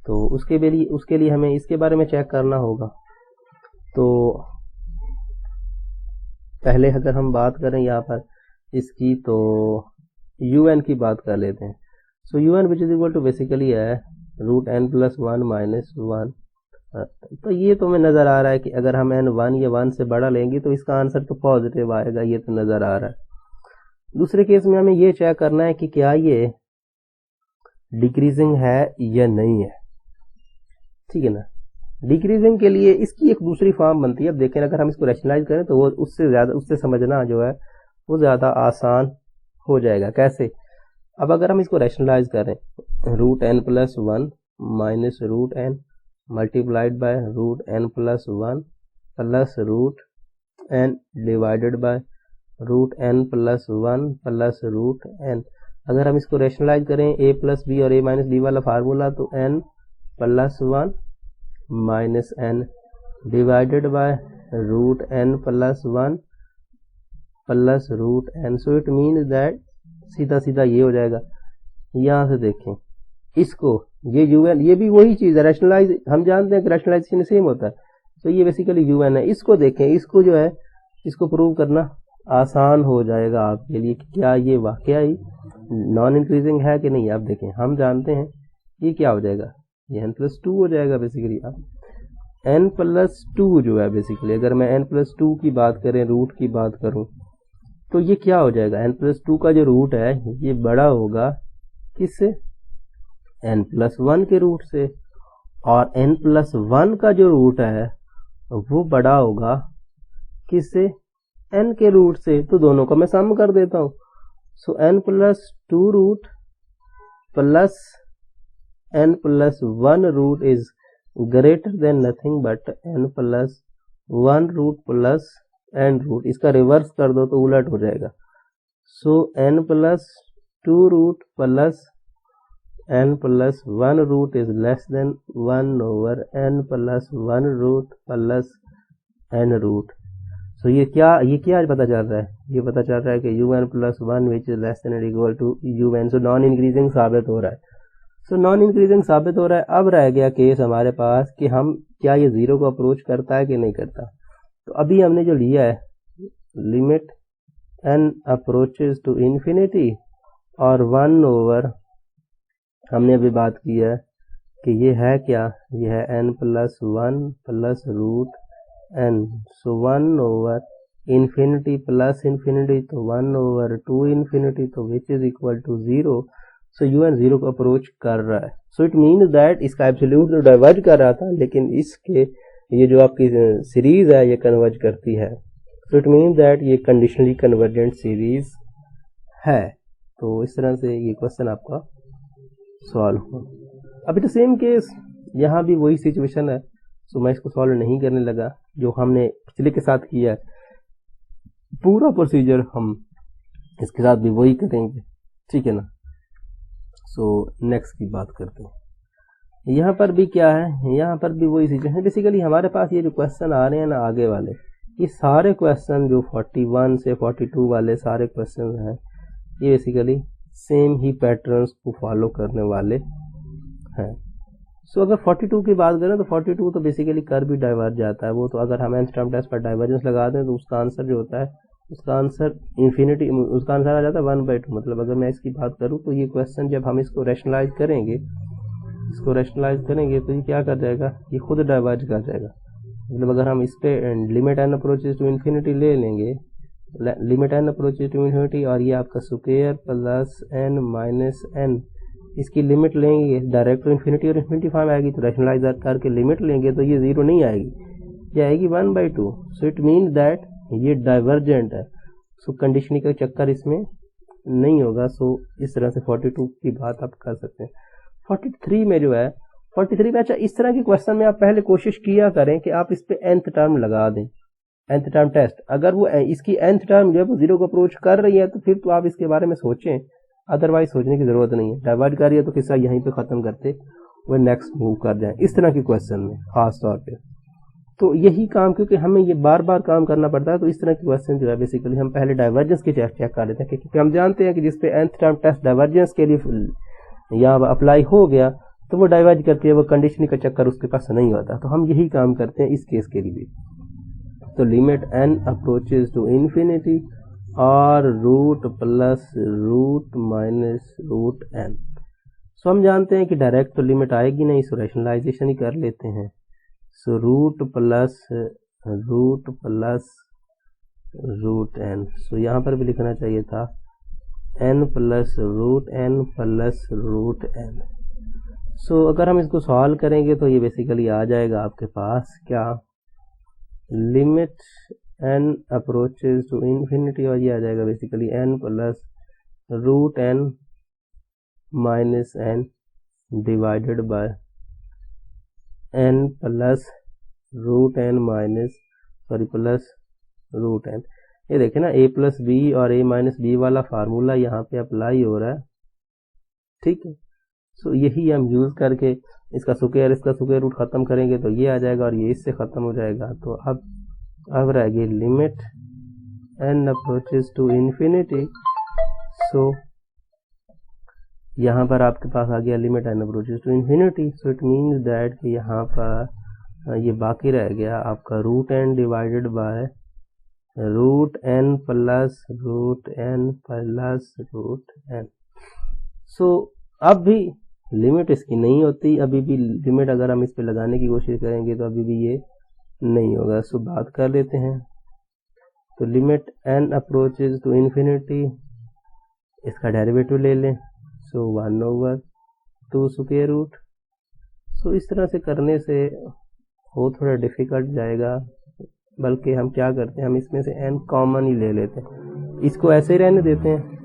तो उसके लिए हमें इसके बारे में चेक करना होगा। तो पहले अगर हम बात करें यहाँ पर इसकी, तो un की बात कर लेते हैं। So un which is equal to basically है root n plus one minus one. तो ये तो हमें नज़र आ रहा है कि अगर हम n 1 या 1 से बड़ा लेंगे तो इसका आंसर तो पॉजिटिव आएगा, ये तो नज़र आ रहा है। दूसरे केस में हमें ये चेक करना है कि क्या ये डिक्रीजिंग है या नहीं है, ठीक है ना। डिक्रीजिंग के लिए इसकी एक दूसरी फॉर्म बनती है। अब देखें, अगर हम इसको रैशनलाइज करें तो वो उससे समझना जो है वो ज़्यादा आसान हो जाएगा। कैसे? अब अगर हम इसको रैशनलाइज करें, root n plus one minus root n multiplied by root n plus one plus root n divided by root n plus one plus root n। अगर हम इसको रैशनलाइज करें a प्लस बी और a माइनस बी वाला फार्मूला, तो n plus one minus n divided by root n plus one plus root n। So it mean that सीधा सीधा ये हो जाएगा। यहाँ से देखें इसको, ये un, ये भी वही चीज़ है, रैशनलाइज हम जानते हैं कि रैशनलाइजेशन सेम होता है। तो ये बेसिकली un है। इसको देखें, इसको जो है इसको प्रूव करना आसान हो जाएगा आपके लिए कि क्या ये वाकया ही नॉन इंक्रीजिंग है कि नहीं। आप देखें, हम जानते हैं ये क्या हो जाएगा, ये n प्लस टू हो जाएगा बेसिकली। अब n प्लस टू जो है बेसिकली, अगर मैं n प्लस टू की बात करें, रूट की बात करूं, तो ये क्या हो जाएगा, n प्लस टू का जो रूट है ये बड़ा होगा किससे, n प्लस वन के रूट से, और n प्लस वन का जो रूट है वो बड़ा होगा किससे, n के रूट से। तो दोनों का मैं सम कर देता हूं। So n plus two root plus n plus one root is greater than nothing but n plus one root plus n root. इसका रिवर्स कर दो तो उलट हो जाएगा। So n plus two root plus n plus one root is less than one over n plus one root plus n root. So ये क्या पता चल रहा है, ये पता चल रहा है कि un plus one which is less than equal to un। So non increasing साबित हो रहा है। सो नॉन इंक्रीजिंग साबित हो रहा है। अब रह गया केस हमारे पास कि हम क्या ये जीरो को अप्रोच करता है कि नहीं करता। तो अभी हमने जो लिया है limit n approaches to infinity और वन ओवर, हमने अभी बात की है कि ये है क्या, ये है n plus one plus root n। So one over infinity plus infinity, तो वन ओवर टू इन्फिनिटी, तो which is equal to zero. So un zero को अप्रोच कर रहा है। सो इट मीन दैट इसका एब्सोल्यूट तो डाइवर्ज कर रहा था, लेकिन इसके ये जो आपकी सीरीज है ये कन्वर्ज करती है। सो इट मीन दैट ये कंडीशनली कन्वर्जेंट सीरीज है। तो इस तरह से ये क्वेश्चन आपका सॉल्व हो। अभी तो सेम केस यहाँ भी वही सिचुएशन है। सो मैं इसको सॉल्व नहीं करने लगा, जो हमने पिछले के साथ किया है पूरा प्रोसीजर हम इसके साथ भी वही करेंगे, ठीक है ना। सो नेक्स्ट की बात करते हैं। यहाँ पर भी क्या है, यहाँ पर भी वही सिचुएशन है। बेसिकली हमारे पास ये जो क्वेश्चन आ रहे हैं ना आगे वाले, ये सारे क्वेश्चन जो 41 से 42 वाले सारे क्वेश्चन हैं, ये बेसिकली सेम ही पैटर्न्स को फॉलो करने वाले हैं। सो अगर 42 की बात करें तो 42 तो बेसिकली कर भी डाइवर्ज जाता है। वो तो अगर हम एनस्टर्म टेस्ट पर डाइवर्जेंस लगा दें तो उसका आंसर जो होता है, उसका आंसर इन्फिनिटी, उसका आंसर आ जाता है 1/2। मतलब अगर मैं इसकी बात करूं तो ये क्वेश्चन जब हम इसको रैशनलाइज करेंगे, तो ये क्या कर जाएगा, ये खुद डाइवर्ज कर जाएगा। मतलब अगर हम इस पे limit n approaches to infinity ले लेंगे, limit n approaches to infinity, और ये आपका square plus n minus n, इसकी लिमिट लेंगे डायरेक्ट टू इन्फिनिटी और इन्फिनिटी फॉर्म आएगी। तो रैशनलाइज करके लिमिट लेंगे तो ये जीरो नहीं आएगी, ये आएगी 1/2। सो इट मीन दैट ये डाइवर्जेंट है। सो कंडीशनिंग का चक्कर इसमें नहीं होगा। सो इस तरह से 42 की बात आप कर सकते हैं। 43 में जो है 43 में, अच्छा इस तरह के क्वेश्चन में आप पहले कोशिश किया करें कि आप इस पे nth टर्म लगा दें, nth टर्म टेस्ट। अगर वो इसकी nth टर्म जब 0 को अप्रोच कर रही है तो फिर तो आप इसके बारे में सोचें, अदरवाइज सोचने की जरूरत नहीं है। डाइवर्ट कर रही है तो किस्सा यहीं पे खत्म करते वो नेक्स्ट मूव कर जाए, इस तरह के क्वेश्चन में खास तौर पे। तो यही काम, क्योंकि हमें ये बार बार काम करना पड़ता है, तो इस तरह के क्वेश्चन जो है बेसिकली हम पहले डाइवर्जेंस की चेक कर लेते हैं, क्योंकि हम जानते हैं कि जिसपे nth टर्म टेस्ट डाइवर्जेंस के लिए यहाँ अप्लाई हो गया तो वो डाइवर्ज करती है, वो कंडीशनिंग का चक्कर उसके पास नहीं होता। तो हम यही काम करते हैं इस केस के लिए। तो limit n approaches to infinity और root plus root minus root n। So हम जानते हैं कि डायरेक्ट तो लिमिट आएगी नहीं, सो रैशनलाइजेशन ही कर लेते हैं। So root plus root n। So यहाँ पर भी लिखना चाहिए था n plus root n plus root n। So अगर हम इसको सॉल्व करेंगे तो ये बेसिकली आ जाएगा आपके पास क्या, limit n approaches to infinity, और ये आ जाएगा basically n plus root n minus n divided by n plus root n minus plus root n। ये देखें ना, a प्लस बी और a माइनस बी वाला फार्मूला यहाँ पे अप्लाई हो रहा है, ठीक है। सो यही हम यूज करके इसका स्क्वायर रूट खत्म करेंगे तो ये आ जाएगा और ये इससे खत्म हो जाएगा। तो अब रह गई limit n approaches to infinity. So यहाँ पर आपके पास आ गया limit n approaches to infinity. So it means that कि यहाँ पर ये बाकी रह गया आपका root n divided by root n plus root n। So अब भी लिमिट इसकी नहीं होती, अभी भी लिमिट अगर हम इस पे लगाने की कोशिश करेंगे तो अभी भी ये नहीं होगा। सो बात कर लेते हैं। तो limit n approaches to infinity, इसका डेरिवेटिव ले लें। सो 1/2 स्क्वायर रूट। सो इस तरह से करने से वो थोड़ा डिफिकल्ट जाएगा, बल्कि हम क्या करते हैं, हम इसमें से n कॉमन ही ले लेते हैं, इसको ऐसे ही रहने देते हैं।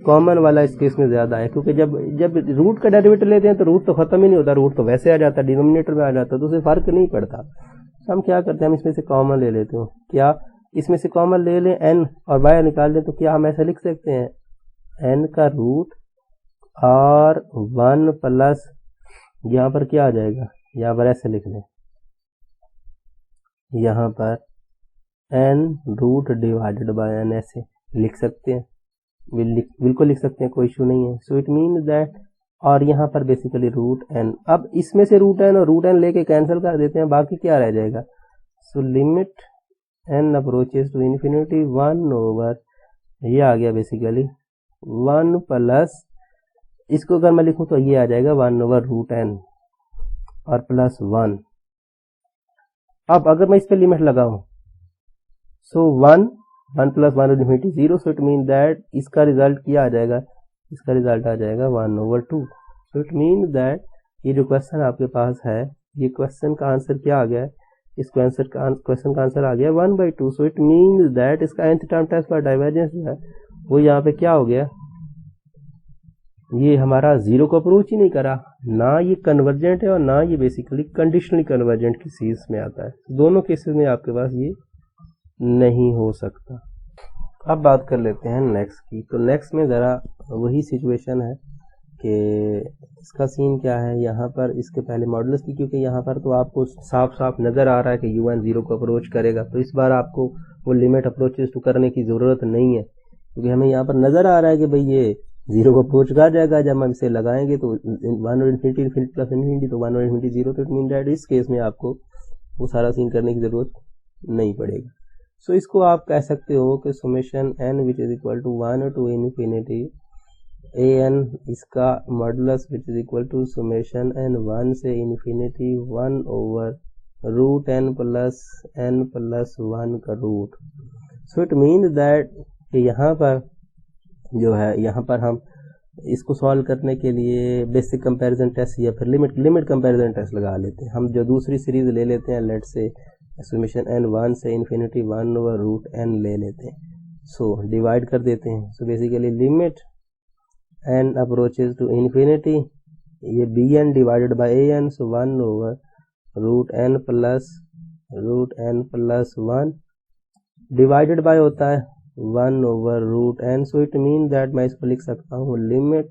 कॉमन वाला इस केस में ज्यादा है, क्योंकि जब रूट का डेरिवेटिव लेते हैं तो रूट तो खत्म ही नहीं होता, रूट तो वैसे आ जाता है, डिनोमिनेटर में आ जाता है, तो उसे फर्क नहीं पड़ता। तो हम क्या करते हैं, हम इसमें से कॉमन ले लेते हैं। क्या इसमें से कॉमन ले लें n और y निकाल दें, तो क्या हम ऐसा लिख सकते हैं n का रूट और 1 प्लस, यहाँ पर क्या आ जाएगा, यहाँ पर ऐसे लिख लें, यहाँ पर n root divided by n ऐसे लिख सकते हैं, बिल्कुल लिख सकते हैं, कोई इशू नहीं है। सो इट मीन दैट, और यहाँ पर बेसिकली रूट n, अब इसमें से रूट n और रूट n लेके कैंसिल कर देते हैं, बाकी क्या रह जाएगा। So limit n approaches to infinity 1/, ये आ गया बेसिकली 1 प्लस, इसको अगर मैं लिखूं तो ये आ जाएगा 1/√n और प्लस 1। अब अगर मैं इस पे लिमिट लगाऊं, सो 1 plus 1 infinity 0। So it mean that इसका रिजल्ट क्या आ जाएगा, इसका रिजल्ट आ जाएगा 1/2। सो इट मीन दैट ये जो क्वेश्चन आपके पास है, ये क्वेश्चन का आंसर क्या आ गया है, इस क्वेश्चन का आंसर आ गया 1/2। सो इट मीन दैट इसका nth टर्म टेस्ट का डाइवर्जेंस जो है वो यहाँ पे क्या हो गया, ये हमारा 0 को अप्रोच ही नहीं करा, ना ये कन्वर्जेंट है और ना ये बेसिकली कंडीशनली कन्वर्जेंट की सीरीज में आता है। दोनों केसेस में आपके पास ये नहीं हो सकता। अब बात कर लेते हैं नेक्स्ट की। तो नेक्स्ट में ज़रा वही सिचुएशन है कि इसका सीन क्या है, यहाँ पर इसके पहले मॉडुलस की, क्योंकि यहाँ पर तो आपको साफ साफ नज़र आ रहा है कि un 0 को अप्रोच करेगा, तो इस बार आपको वो लिमिट अप्रोचेस टू करने की ज़रूरत नहीं है, क्योंकि हमें यहाँ पर नज़र आ रहा है कि भाई ये 0 को अप्रोच कर जाएगा। जब हम इसे लगाएंगे तो 1/∞ प्लस इन्फिनिटी, तो 1/∞ 0। तो इट मीन दैट इस केस में आपको वो सारा सीन करने की ज़रूरत नहीं पड़ेगा। सो इसको आप कह सकते हो कि summation n which is equal to 1 to infinity an, इसका modulus which is equal to summation n 1 से इन्फिनिटी 1/√n प्लस 1 का root. So it mean that यहाँ पर जो है, यहाँ पर हम इसको सॉल्व करने के लिए बेसिक कंपैरिजन टेस्ट या फिर लिमिट कंपैरिजन टेस्ट लगा लेते हैं। हम जो दूसरी सीरीज ले लेते हैं, लेट से समेशन n 1 से इन्फिनिटी 1/√n ले लेते हैं। सो डिवाइड कर देते हैं। So basically limit n approaches to infinity, ये bn divided by an, so 1 over root n plus 1 divided by होता है 1 over root n। So it mean that मैं इसको लिख सकता हूँ limit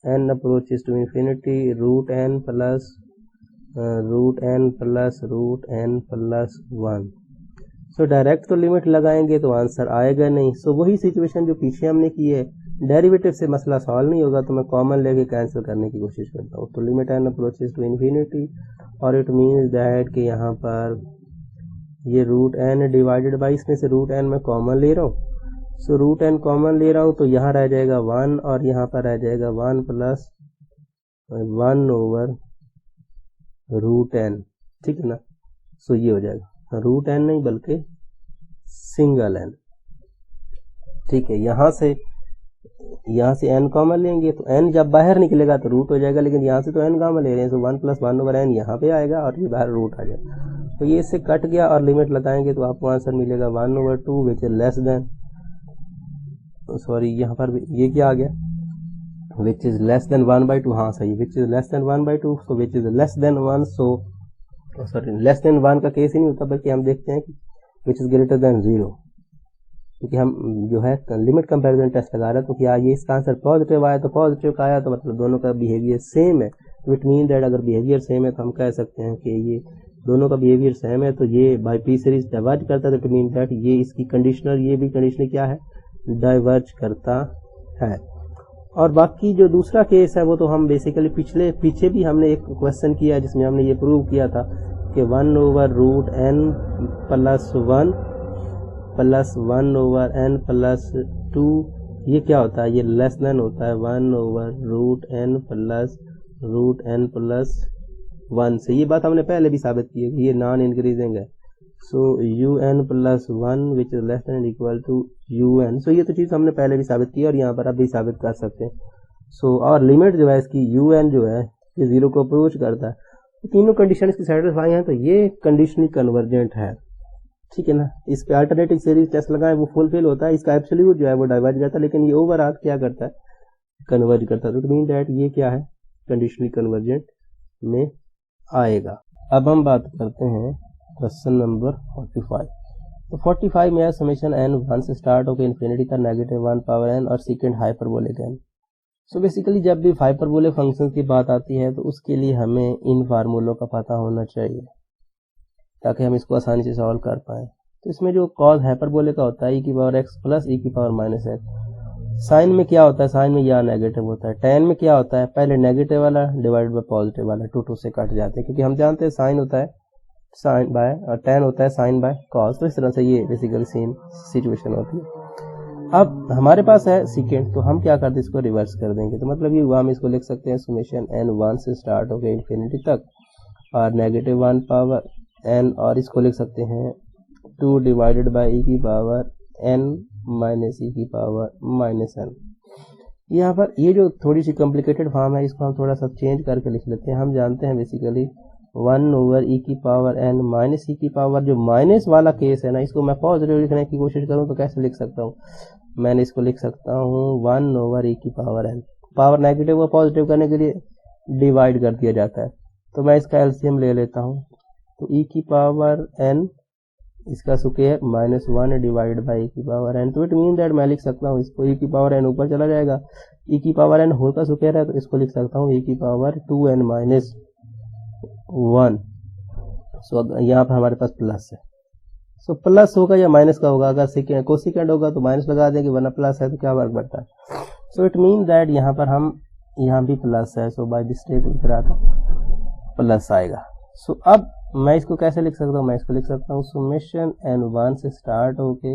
n approaches to infinity root n plus 1। So direct तो लिमिट लगाएंगे तो आंसर आएगा नहीं। सो वही सिचुएशन जो पीछे हमने की है, डेरिवेटिव से मसला सॉल्व नहीं होगा तो मैं कॉमन लेके कैंसिल करने की कोशिश करता हूँ। तो limit n approaches to infinity, और इट मीन्स दैट कि यहाँ पर ये रूट n डिवाइडेड बाई, इसमें से रूट n मैं कॉमन ले रहा हूँ। सो रूट n कॉमन ले रहा हूँ तो यहाँ रह जाएगा 1 और यहाँ पर रह जाएगा 1 प्लस 1 ओवर रूट n, ठीक है ना। सो ये हो जाएगा रूट n नहीं बल्कि सिंगल n, ठीक है। यहाँ से n कॉमन लेंगे तो n जब बाहर निकलेगा तो रूट हो जाएगा, लेकिन यहाँ से तो n कॉमन ले रहे हैं तो 1 प्लस 1 ओवर n यहाँ पे आएगा और ये बाहर रूट आ जाएगा। तो ये इससे कट गया और लिमिट लगाएंगे तो आपको आंसर मिलेगा 1 over 2 which is less then, sorry यहाँ पर ये क्या आ गया, विच इज लेस देन 1/2। हाँ सही, विच is less then 1/2, so which is less than 1। So sorry less than 1 का केस ही नहीं होता, बल्कि हम देखते हैं कि विच इज ग्रेटर देन 0, क्योंकि हम जो है लिमिट कंपैरिजन टेस्ट लगा रहे हैं। तो क्या ये इसका आंसर पॉजिटिव आया तो पॉजिटिव का आया तो मतलब दोनों का बिहेवियर सेम है। तो इट मीन दैट अगर बिहेवियर सेम है तो हम कह सकते हैं कि ये दोनों का बिहेवियर सेम है, तो ये बाई पी सीरीज डाइवर्ज करता है। तो इट मीन दैट ये इसकी कंडीशनल, ये भी कंडीशनल क्या है, डाइवर्ज करता है। और बाकी जो दूसरा केस है वो तो हम बेसिकली पीछे भी हमने एक क्वेश्चन किया जिसमें हमने ये प्रूव किया था कि 1 over root n plus 1 over n plus 2 ये क्या होता है, ये लेस देन होता है 1 ओवर रूट n प्लस 1 से। ये बात हमने पहले भी साबित की है कि ये नॉन इंक्रीजिंग है। So un plus 1 which is less than equal to un। So ये तो चीज़ हमने पहले भी साबित की और यहाँ पर अब भी साबित कर सकते हैं। सो और लिमिट जो है इसकी un जो है ये 0 को अप्रोच करता है। तो तीनों कंडीशन इसकी सेटिस्फाई हैं तो ये कंडीशनली कन्वर्जेंट है, ठीक है ना। इस पे अल्टरनेटिव सीरीज टेस्ट लगाए वो फुलफिल होता है, इसका एब्सोल्यूट जो है वो डाइवर्ज करता है, लेकिन ये ओवरऑल क्या करता है, कन्वर्ज करता है। तो मीन दैट ये क्या है, कंडीशनली कन्वर्जेंट में आएगा। अब हम बात करते हैं क्वेश्चन नंबर 45। तो 45 में समेशन n 1 से स्टार्ट होकर इन्फिनिटी तक -1 पावर n और second hyperbolic n। So basically जब भी हाइपरबोलिक फंक्शन की बात आती है तो उसके लिए हमें इन फार्मूलों का पता होना चाहिए ताकि हम इसको आसानी से सॉल्व कर पाएँ। तो इसमें जो कॉज हाइपरबोलिक का होता है e की पावर x प्लस e की पावर माइनस x। साइन में क्या होता है, साइन में या नेगेटिव होता है। टेन में क्या होता है, पहले नेगेटिव वाला डिवाइड बाय पॉजिटिव वाला, 2 से कट जाते हैं, क्योंकि हम जानते हैं साइन होता है साइन बाय और टेन होता है साइन बाय कॉस। तो इस तरह से ये बेसिकली सेम सिचुएशन होती है। अब हमारे पास है सेकेंड, तो हम क्या करते हैं, इसको रिवर्स कर देंगे। तो मतलब ये हुआ, हम इसको लिख सकते हैं समेशन n 1 से स्टार्ट होकर इन्फिनिटी तक और -1 पावर n, और इसको लिख सकते हैं 2 डिवाइडेड बाई e की पावर n माइनस e की पावर माइनस n। यहाँ पर ये जो थोड़ी सी कॉम्प्लिकेटेड फॉर्म है इसको हम थोड़ा सा चेंज करके लिख लेते हैं। हम जानते हैं बेसिकली 1 ओवर e की पावर n माइनस e की पावर, जो माइनस वाला केस है ना, इसको मैं पॉजिटिव लिखने की कोशिश करूँ तो कैसे लिख सकता हूँ, मैंने इसको लिख सकता हूँ 1 ओवर e की पावर n। पावर नेगेटिव को पॉजिटिव करने के लिए डिवाइड कर दिया जाता है, तो मैं इसका एलसीएम ले लेता हूँ। तो e की पावर n इसका स्क्वायर -1 डिवाइड बाई e की पावर n। तो इट मीन दैट मैं लिख सकता हूँ इसको e की पावर n ऊपर चला जाएगा, e की पावर n होल का स्क्वायर है तो इसको लिख सकता हूँ e की पावर 2n माइनस 1। सो यहाँ पर हमारे पास प्लस है, सो प्लस होगा या माइनस का होगा, अगर सेकेंड कोसेकेंड होगा तो माइनस लगा देंगे, वरना प्लस है तो क्या फर्क पड़ता है। सो इट मीन दैट यहाँ पर हम यहाँ भी प्लस है, सो बाय मिस्टेक इधर आता प्लस आएगा। सो अब मैं इसको कैसे लिख सकता हूँ, मैं इसको लिख सकता हूँ समेशन n 1 से स्टार्ट होके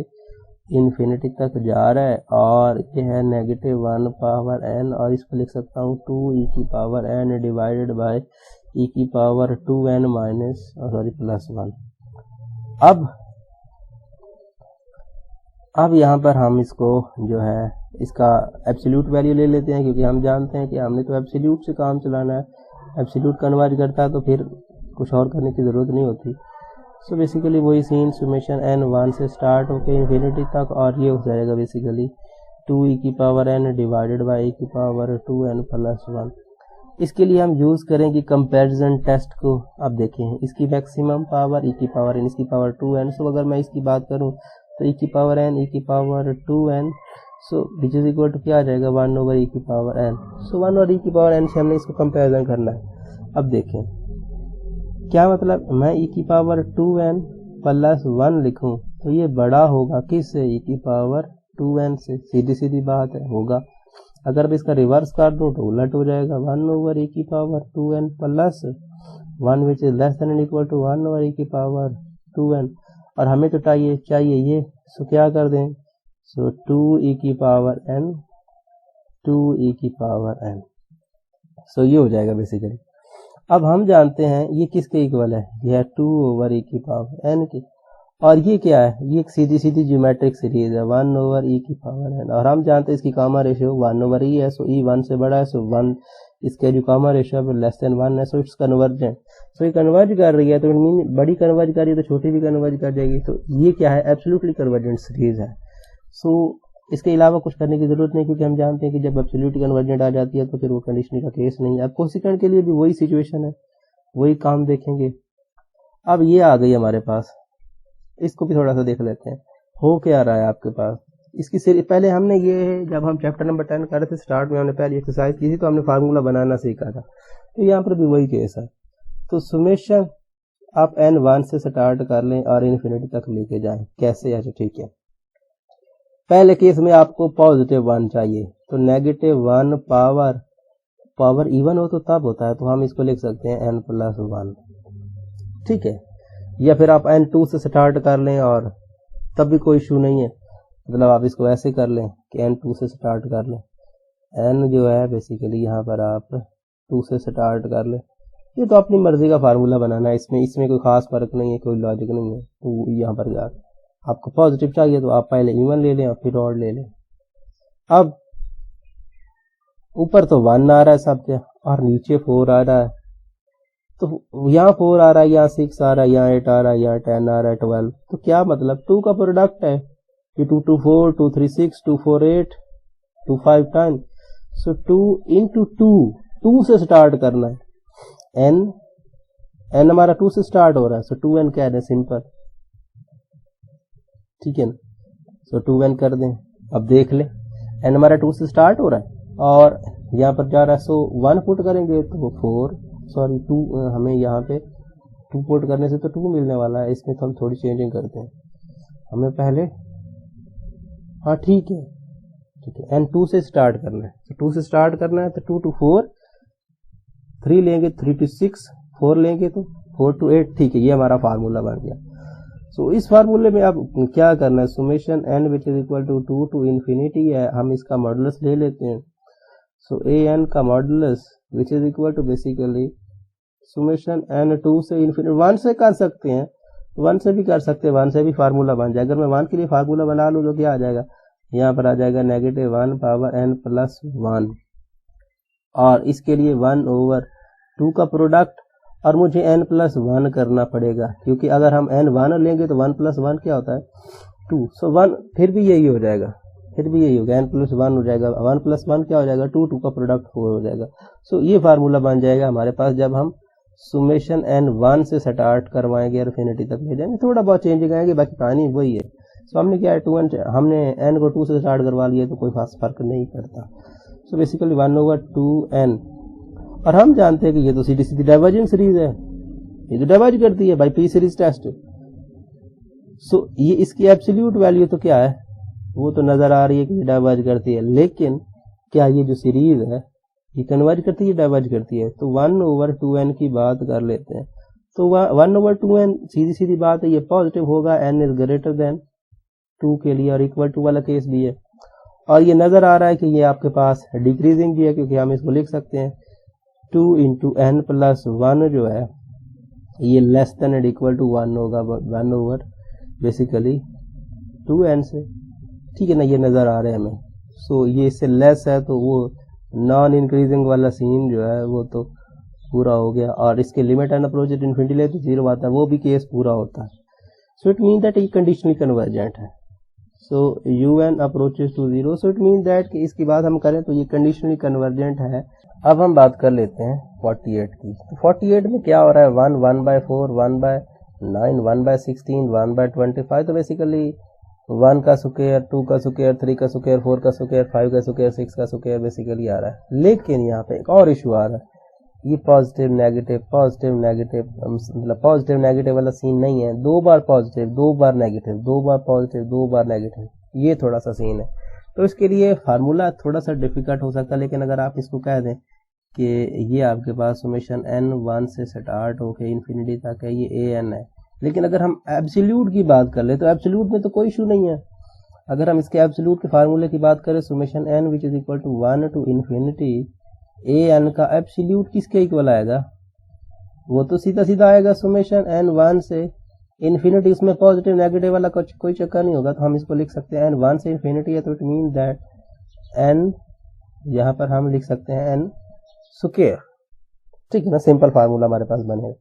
इन्फिनिटी तक जा रहा है और ये है -1 पावर n, और इसको लिख सकता हूँ 2e की power n divided bye e की पावर 2n माइनस प्लस 1। अब यहाँ पर हम इसको जो है इसका एब्सोल्यूट वैल्यू ले लेते हैं, क्योंकि हम जानते हैं कि हमने तो एब्सोल्यूट से काम चलाना है। एब्सोल्यूट कन्वर्ज करता है तो फिर कुछ और करने की ज़रूरत नहीं होती। सो बेसिकली वही सीन सुमेशन n 1 से स्टार्ट होकर इन्फिनिटी तक, और ये हो जाएगा बेसिकली 2e की power n divided by e की पावर 2n प्लस 1। इसके लिए हम यूज करेंगे कंपैरिजन टेस्ट को। अब देखें इसकी मैक्सिमम पावर e की पावर n, इसकी पावर 2n। सो अगर मैं इसकी बात करूं तो e की पावर n e की power 2n, so which is equal to क्या आ जाएगा 1 ओवर e की पावर n। सो 1 और e की पावर n से हमने इसको कंपैरिजन करना है। अब देखें क्या मतलब, मैं e की पावर 2n प्लस 1 लिखूं तो ये बड़ा होगा किससे, e की पावर 2n से, सीधी सीधी बात है होगा। अगर मैं इसका रिवर्स कर दूं तो उलट हो जाएगा 1 ओवर e की power 2n plus 1 which is less than equal to 1 over e की पावर 2n। और हमें तो चाहिए ये, सो क्या कर दें, सो 2e की पावर n 2e की पावर n। सो ये हो जाएगा बेसिकली। अब हम जानते हैं ये किसके इक्वल है, यह 2 ओवर e की पावर n की, और ये क्या है, ये एक सीधी सीधी ज्योमेट्रिक सीरीज है 1 ओवर e की पावर n। और हम जानते हैं इसकी कामा रेशियो 1 ओवर e है, सो e 1 से बड़ा है, सो 1 इसके जो कामा रेशियो है लेस देन 1 है, सो इट्स कन्वर्जेंट। सो ये कन्वर्ज कर रही है तो मीन बड़ी कन्वर्ज कर रही है तो छोटी भी कन्वर्ज कर जाएगी, तो ये क्या है एब्सोल्युटली कन्वर्जेंट सीरीज है। सो इसके अलावा कुछ करने की जरूरत नहीं, क्योंकि हम जानते हैं कि जब एब्सोल्युटली कन्वर्जेंट आ जाती है तो फिर वो कंडीशनल का केस नहीं है। अब कोसिकेंट के लिए भी वही सिचुएशन है, वही काम देखेंगे। अब ये आ गई हमारे पास, इसको भी थोड़ा सा देख लेते हैं हो क्या रहा है आपके पास। इसकी पहले हमने ये जब हम चैप्टर नंबर 10 कर रहे थे स्टार्ट में, हमने पहली एक्सरसाइज की थी तो हमने फार्मूला बनाना सीखा था, तो यहाँ पर भी वही केस है। तो सुमेशन आप n 1 से स्टार्ट कर लें और इन्फिनिटी तक लेके जाएं, कैसे, अच्छा ठीक है। पहले केस में आपको पॉजिटिव 1 चाहिए, तो नेगेटिव 1 पावर इवन हो तो तब होता है, तो हम इसको लिख सकते हैं n प्लस 1, ठीक है। या फिर आप n 2 से स्टार्ट कर लें और तब भी कोई इशू नहीं है, मतलब आप इसको ऐसे कर लें कि n 2 से स्टार्ट कर लें, n जो है बेसिकली यहाँ पर आप 2 से स्टार्ट कर लें। ये तो अपनी मर्जी का फार्मूला बनाना है, इसमें कोई खास फर्क नहीं है, कोई लॉजिक नहीं है। तो यहाँ पर आपको पॉजिटिव चाहिए तो आप पहले इवन ले लें और फिर ऑड ले लें। अब ऊपर तो 1 आ रहा है सबके और नीचे 4 आ रहा है, तो यहाँ 4 आ रहा है, यहाँ 6 आ रहा है, यहाँ 8 आ रहा है, यहाँ 10 आ रहा है, 12। तो क्या मतलब 2 का प्रोडक्ट है कि 2 2 4 2 3 6 2 4 8 2 5 10। सो 2 इंटू 2 से स्टार्ट करना है। n हमारा 2 से स्टार्ट हो रहा है, सो 2n क्या है सिंपल, ठीक है ना। सो 2n कर दें। अब देख लें n हमारा 2 से स्टार्ट हो रहा है और यहाँ पर जा रहा है, सो 1 पुट करेंगे तो 2 हमें यहाँ पे 2 पुट करने से तो 2 मिलने वाला है। इसमें तो हम थोड़ी चेंजिंग करते हैं, हमें पहले, हाँ ठीक है n 2 से स्टार्ट करना है, तो 2 से स्टार्ट करना है तो 2 to 4 3 लेंगे, 3 to 6 4 लेंगे तो 4 to 8, ठीक है। ये हमारा फार्मूला बन गया। सो इस फार्मूले में अब क्या करना है, summation n which is equal to 2 to infinity है, हम इसका मॉडुलस ले लेते हैं। सो an का modulus which is equal to basically summation n 2 से इन्फिनिटी, 1 से कर सकते हैं, 1 से भी कर सकते हैं, 1 से भी फार्मूला बन जाएगा। अगर मैं 1 के लिए फार्मूला बना लूँ तो क्या आ जाएगा, यहाँ पर आ जाएगा नेगेटिव 1 पावर n प्लस 1, और इसके लिए 1 ओवर 2 का प्रोडक्ट, और मुझे n प्लस 1 करना पड़ेगा, क्योंकि अगर हम n 1 लेंगे तो 1 प्लस 1 क्या होता है 2। सो 1 फिर भी यही हो जाएगा, n प्लस 1 हो जाएगा, 1 प्लस 1 क्या हो जाएगा 2 का प्रोडक्ट 4 हो जाएगा। सो ये फार्मूला बन जाएगा हमारे पास जब हम सुमेशन n 1 से स्टार्ट करवाएंगे और इन्फिनिटी तक ले जाएंगे, थोड़ा बहुत चेंजिंग आएंगे, बाकी कहानी वही है। सो हमने क्या है हमने n को 2 से स्टार्ट करवा लिया तो कोई खास फर्क नहीं पड़ता। सो बेसिकली 1 ओवर 2n, और हम जानते हैं कि ये तो सीधी सीधी डाइवर्जेंट सीरीज है, ये तो डाइवर्ज करती है bye P series test. So ये इसकी एब्सोल्यूट वैल्यू तो क्या है, वो तो नजर आ रही है कि डाइवर्ज करती है, लेकिन क्या ये जो सीरीज है ये कन्वर्ज करती है, डाइवर्ज करती है। तो 1 ओवर 2n की बात कर लेते हैं, तो 1 ओवर 2n सीधी सीधी बात है, ये पॉजिटिव होगा, n इज ग्रेटर देन 2 के लिए, और इक्वल टू वाला केस भी है। और ये नजर आ रहा है कि ये आपके पास डिक्रीजिंग भी है, क्योंकि हम इसको लिख सकते हैं 2 इंटू n प्लस 1 जो है ये less than and equal to 1 होगा, 1 ओवर बेसिकली 2n से, ठीक है ना, ये नजर आ रहा है हमें। सो ये इससे लेस है तो वो नॉन इंक्रीजिंग वाला सीन जो है वो तो पूरा हो गया, और इसके लिमिट एंड अप्रोच इन्फिनिटी ले तो 0 आता है, वो भी केस पूरा होता है। सो इट मीन दैट ये कंडीशनली कन्वर्जेंट है। So un approaches to 0, so it mean that कि इसकी बात हम करें तो ये कंडीशनली कन्वर्जेंट है। अब हम बात कर लेते हैं 48 की। तो 48 में क्या हो रहा है, 1 1/4 1/9 1/16 1/25, तो बेसिकली 1 का स्क्वायर 2 का स्क्वायर 3 का स्क्वायर 4 का स्क्वायर 5 का स्क्वायर 6 का स्क्वायर बेसिकली आ रहा है। लेकिन यहाँ पे एक और इशू आ रहा है, ये पॉजिटिव नेगेटिव मतलब पॉजिटिव नेगेटिव वाला सीन नहीं है, 2 बार पॉजिटिव 2 बार नेगेटिव 2 बार पॉजिटिव 2 बार नेगेटिव, ये थोड़ा सा सीन है। तो इसके लिए फार्मूला थोड़ा सा डिफिकल्ट हो सकता है, लेकिन अगर आप इसको कह दें कि ये आपके पास सुमेशन n 1 से स्टार्ट होके इन्फिनिटी तक है, ये an है। लेकिन अगर हम एब्सोल्यूट की बात कर ले तो एब्सोल्यूट में तो कोई इशू नहीं है। अगर हम इसके एब्सोल्यूट के फार्मूले की बात करें, summation n which is equal to 1 to infinity an का एब्सोल्यूट किसके इक्वल आएगा, वो तो सीधा सीधा आएगा सुमेशन n 1 से इन्फिनिटी, उसमें पॉजिटिव नेगेटिव वाला कोई चक्कर नहीं होगा। तो हम इसको लिख सकते हैं n 1 से इन्फिनिटी है, तो इट मीन दैट n यहाँ पर हम लिख सकते हैं n स्क्वायर, ठीक है ना। सिंपल फार्मूला हमारे पास बनेगा।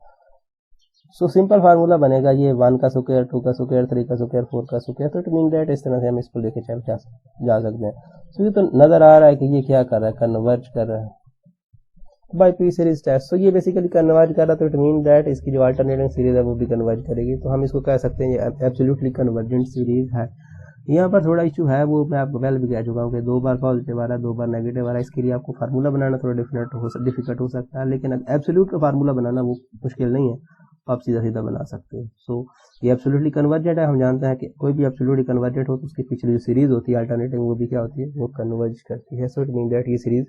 सो सिंपल फार्मूला बनेगा ये 1 का स्क्वायर 2 का स्क्वायर 3 का स्क्वायर 4 का स्क्वायर, तो इट मीन दैट इस तरह से हम इसको लेके जा सकते हैं। तो ये तो नजर आ रहा है कि ये क्या कर रहा है, कन्वर्ज कर रहा है bye P series test. So ये बेसिकली कन्वर्ज कर रहा है, तो इट मीन दैट इसकी जो अल्टरनेटिंग सीरीज है वो भी कन्वर्ज करेगी। तो हम इसको कह सकते हैं ये एब्सोल्युटली कन्वर्जेंट सीरीज है। यहाँ पर थोड़ा इशू है, वो मैं आपको पहले भी कह चुका हूँ कि 2 बार पॉजिटिव आ रहा है 2 बार नेगेटिव आ रहा है। इसके लिए आपको फार्मूला बनाना थोड़ा डिफिकल्ट हो सकता है, लेकिन एब्सोल्यूट का फार्मूला बनाना वो मुश्किल नहीं है, आप सीधा सीधा बना सकते हैं। सो ये एब्सोल्युटली कन्वर्जेंट है। हम जानते हैं कि कोई भी एब्सोल्युटली कन्वर्जेंट हो तो उसकी पिछली जो सीरीज होती है अल्टरनेटिंग, वो भी क्या होती है, वो कन्वर्ज करती है। सो इट मीन दैट ये सीरीज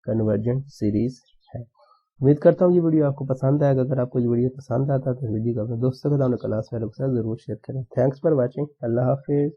कन्वर्जेंट सीरीज है। उम्मीद करता हूँ ये वीडियो आपको पसंद आएगा। अगर आपको ये वीडियो पसंद आता है तो वीडियो को अपने दोस्तों के सामने क्लास वालों के साथ जरूर शेयर करें। Thanks for watching. Allah Hafiz.